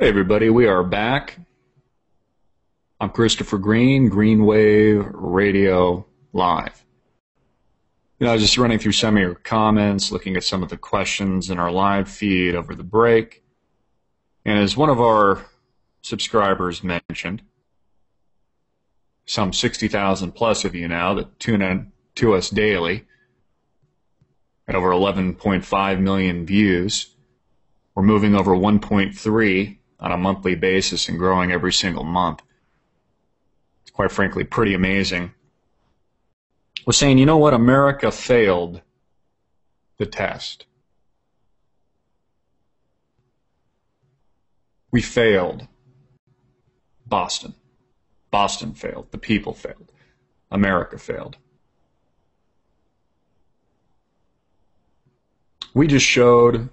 Hey everybody, we are back. I'm Christopher Green, Green Wave Radio Live. I was just running through some of your comments, looking at some of the questions in our live feed over the break. And as one of our subscribers mentioned, some 60,000 plus of you now that tune in to us daily at over 11.5 million views. We're moving over 1.3 on a monthly basis and growing every single month. It's quite frankly pretty amazing. We're saying, you know what? America failed the test. We failed. Boston. Boston failed. The people failed. America failed. We just showed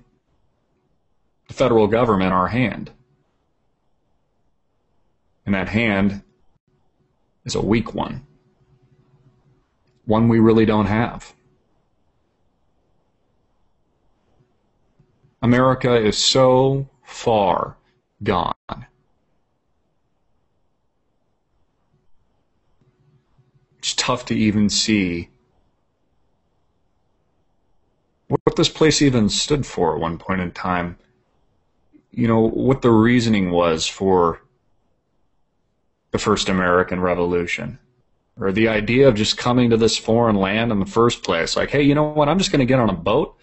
the federal government our hand. And that hand is a weak one. One we really don't have. America is so far gone. It's tough to even see what this place even stood for at one point in time. You know, what the reasoning was for the first American Revolution, or the idea of just coming to this foreign land in the first place. Like, hey, you know what? I'm just going to get on a boat.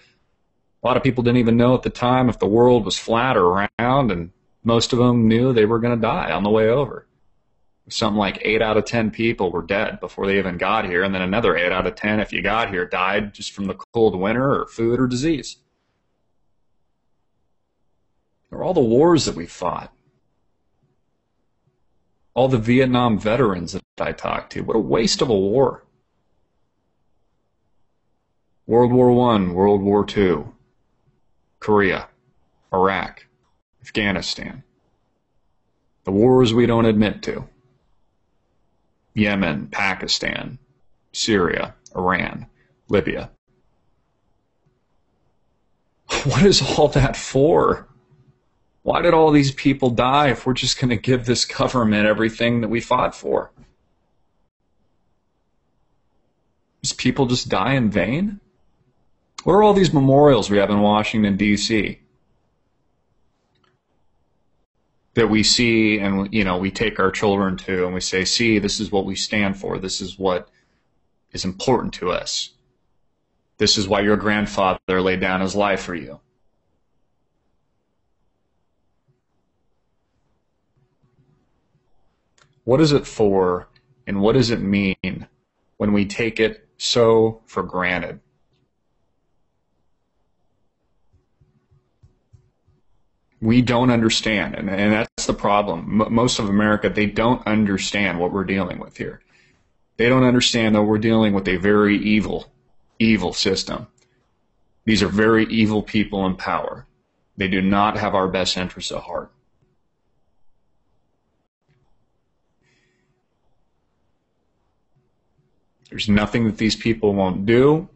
A lot of people didn't even know at the time if the world was flat or round, and most of them knew they were going to die on the way over. Something like 8 out of 10 people were dead before they even got here, and then another 8 out of 10, if you got here, died just from the cold winter or food or disease. Or all the wars that we fought. All the Vietnam veterans that I talked to. What a waste of a war. World War I, World War II, Korea, Iraq, Afghanistan. The wars we don't admit to. Yemen, Pakistan, Syria, Iran, Libya. What is all that for? Why did all these people die if we're just going to give this government everything that we fought for? Does people just die in vain? What are all these memorials we have in Washington, D.C. that we see and, you know, we take our children to and we say, see, this is what we stand for. This is what is important to us. This is why your grandfather laid down his life for you. What is it for, and what does it mean when we take it so for granted? We don't understand, and that's the problem. Most of America, they don't understand what we're dealing with here. They don't understand that we're dealing with a very evil, evil system. These are very evil people in power. They do not have our best interests at heart. There's nothing that these people won't do.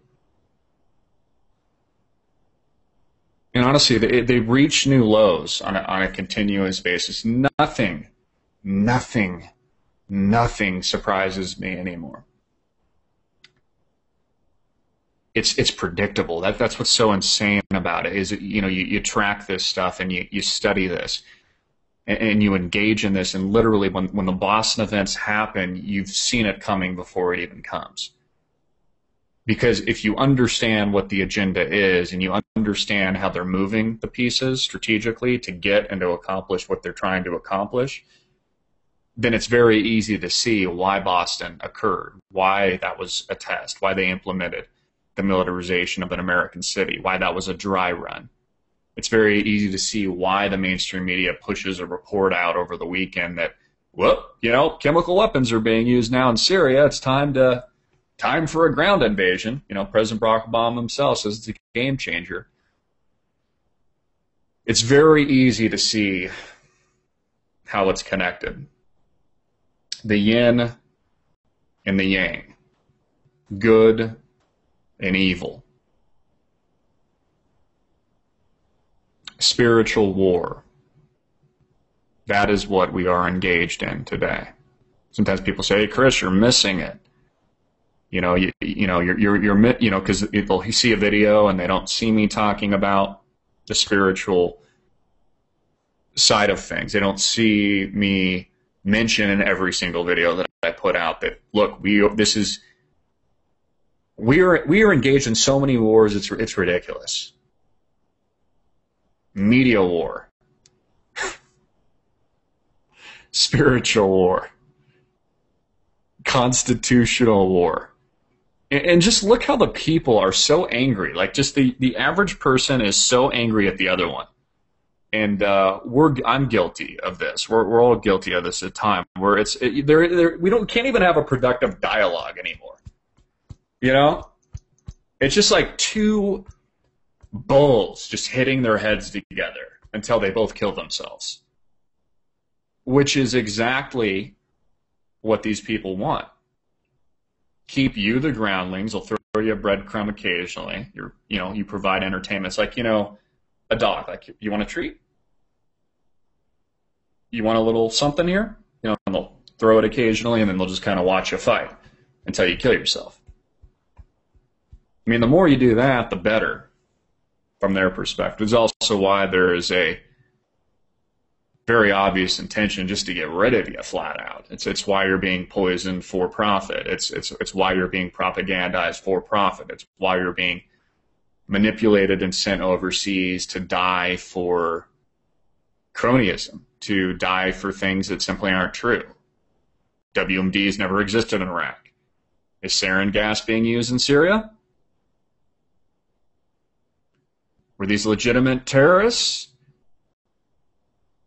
And honestly, they reach new lows on a continuous basis. Nothing surprises me anymore. It's predictable. That's what's so insane about it. Is, you know, you track this stuff and you study this and you engage in this, and literally when the Boston events happen, you've seen it coming before it even comes. Because if you understand what the agenda is and you understand how they're moving the pieces strategically to get and to accomplish what they're trying to accomplish, then it's very easy to see why Boston occurred, why that was a test, why they implemented the militarization of an American city, why that was a dry run. It's very easy to see why the mainstream media pushes a report out over the weekend that, well, you know, chemical weapons are being used now in Syria. It's time for a ground invasion. You know, President Barack Obama himself says it's a game changer. It's very easy to see how it's connected. The yin and the yang. Good and evil. Spiritual war. That is what we are engaged in today. Sometimes people say, "Hey, Chris, you're missing it." You're because they'll see a video and they don't see me talking about the spiritual side of things. They don't see me mention in every single video that I put out that, look, we are engaged in so many wars, it's ridiculous. Media war, spiritual war, constitutional war. And just look how the people are so angry. Like, just the average person is so angry at the other one. And I'm guilty of this. We're all guilty of this at time where we can't even have a productive dialogue anymore. It's just like two bulls just hitting their heads together until they both kill themselves, which is exactly what these people want. Keep you, the groundlings. They'll throw you a breadcrumb occasionally. You provide entertainment. It's like, a dog. Like, you want a treat? You want a little something here? And they'll throw it occasionally, and then they'll just kind of watch you fight until you kill yourself. I mean, the more you do that, the better from their perspective. It's also why there is a very obvious intention just to get rid of you flat out. It's why you're being poisoned for profit. It's why you're being propagandized for profit. It's why you're being manipulated and sent overseas to die for cronyism, to die for things that simply aren't true. WMDs never existed in Iraq. Is sarin gas being used in Syria? Were these legitimate terrorists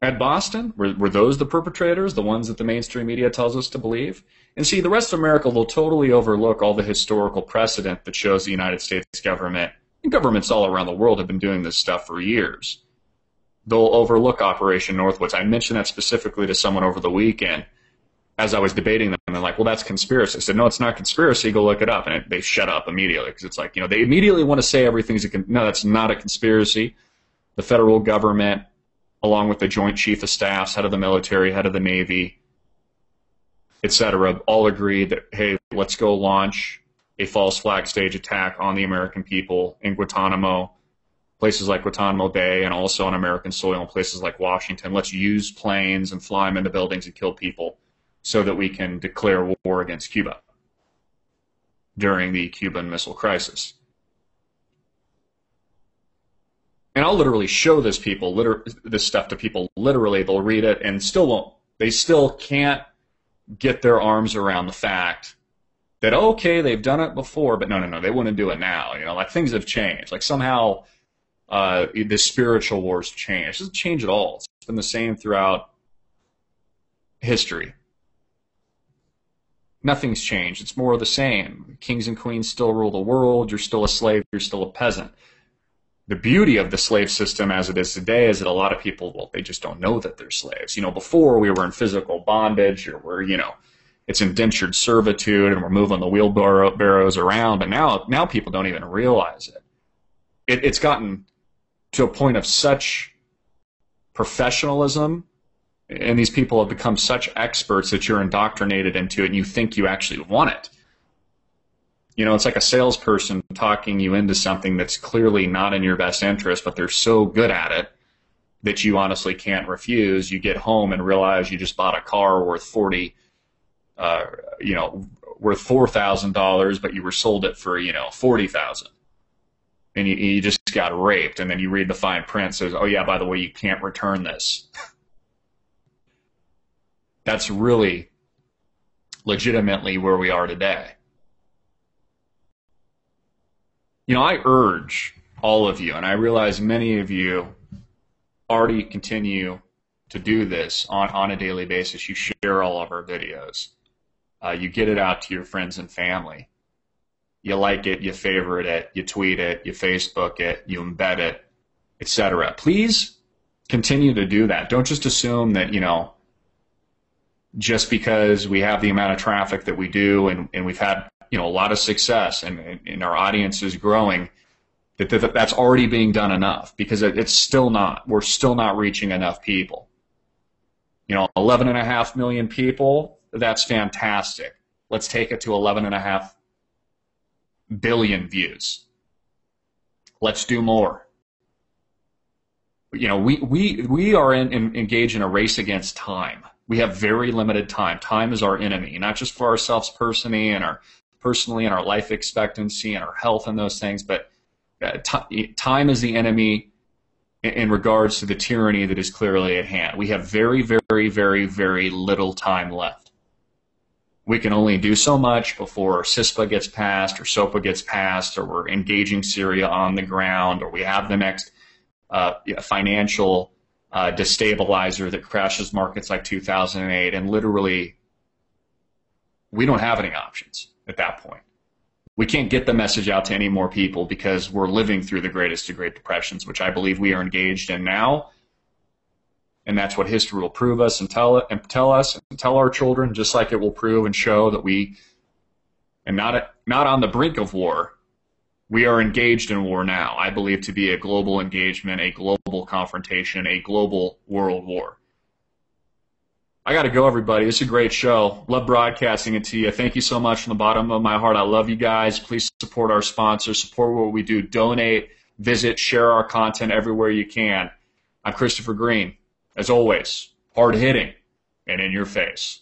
at Boston? Were those the perpetrators, the ones that the mainstream media tells us to believe? And see, the rest of America will totally overlook all the historical precedent that shows the United States government, and governments all around the world have been doing this stuff for years. They'll overlook Operation Northwoods. I mentioned that specifically to someone over the weekend as I was debating them. And they're like, well, that's conspiracy. I said, no, it's not conspiracy. Go look it up. And they shut up immediately because it's like, they immediately want to say everything's no, that's not a conspiracy. The federal government, along with the Joint Chief of Staffs, head of the military, head of the Navy, etc., all agreed that, hey, let's go launch a false flag stage attack on the American people in Guantanamo, places like Guantanamo Bay, and also on American soil in places like Washington. Let's use planes and fly them into buildings and kill people so that we can declare war against Cuba during the Cuban Missile Crisis. And I'll literally show this stuff to people. Literally, they'll read it and still won't. They still can't get their arms around the fact that, okay, they've done it before, but no, they wouldn't do it now. Like, things have changed. Like, somehow the spiritual war's changed. It doesn't change at all. It's been the same throughout history. Nothing's changed. It's more of the same. Kings and queens still rule the world. You're still a slave. You're still a peasant. The beauty of the slave system as it is today is that a lot of people, well, they just don't know that they're slaves. Before we were in physical bondage, or we're, it's indentured servitude, and we're moving the wheelbarrows around. But now people don't even realize it. It's gotten to a point of such professionalism, and these people have become such experts that you're indoctrinated into it, and you think you actually want it. It's like a salesperson talking you into something that's clearly not in your best interest, but they're so good at it that you honestly can't refuse. You get home and realize you just bought a car worth $4,000, but you were sold it for, $40,000. And you just got raped, and then you read the fine print, says, oh yeah, by the way, you can't return this. That's really legitimately where we are today. I urge all of you, and I realize many of you already continue to do this on a daily basis. You share all of our videos. You get it out to your friends and family. You like it, you favorite it, you tweet it, you Facebook it, you embed it, etc. Please continue to do that. Don't just assume that, just because we have the amount of traffic that we do and we've had a lot of success and our audience is growing, that's already being done enough, because it's still not. We're still not reaching enough people. 11.5 million people, that's fantastic. Let's take it to 11.5 billion views. Let's do more. We are engaged in a race against time. We have very limited time. Time is our enemy, not just for ourselves personally and our life expectancy and our health and those things, but time is the enemy in regards to the tyranny that is clearly at hand. We have very, very, very, very little time left. We can only do so much before CISPA gets passed or SOPA gets passed, or we're engaging Syria on the ground, or we have the next financial destabilizer that crashes markets like 2008, and literally we don't have any options at that point. We can't get the message out to any more people because we're living through the greatest of Great Depressions, which I believe we are engaged in now, and that's what history will prove us and tell us and tell our children, just like it will prove and show that we, and not on the brink of war, we are engaged in war now. I believe to be a global engagement, a global confrontation, a global world war. I got to go, everybody. It's a great show. Love broadcasting it to you. Thank you so much from the bottom of my heart. I love you guys. Please support our sponsors, support what we do, donate, visit, share our content everywhere you can. I'm Christopher Green. As always, hard-hitting and in your face.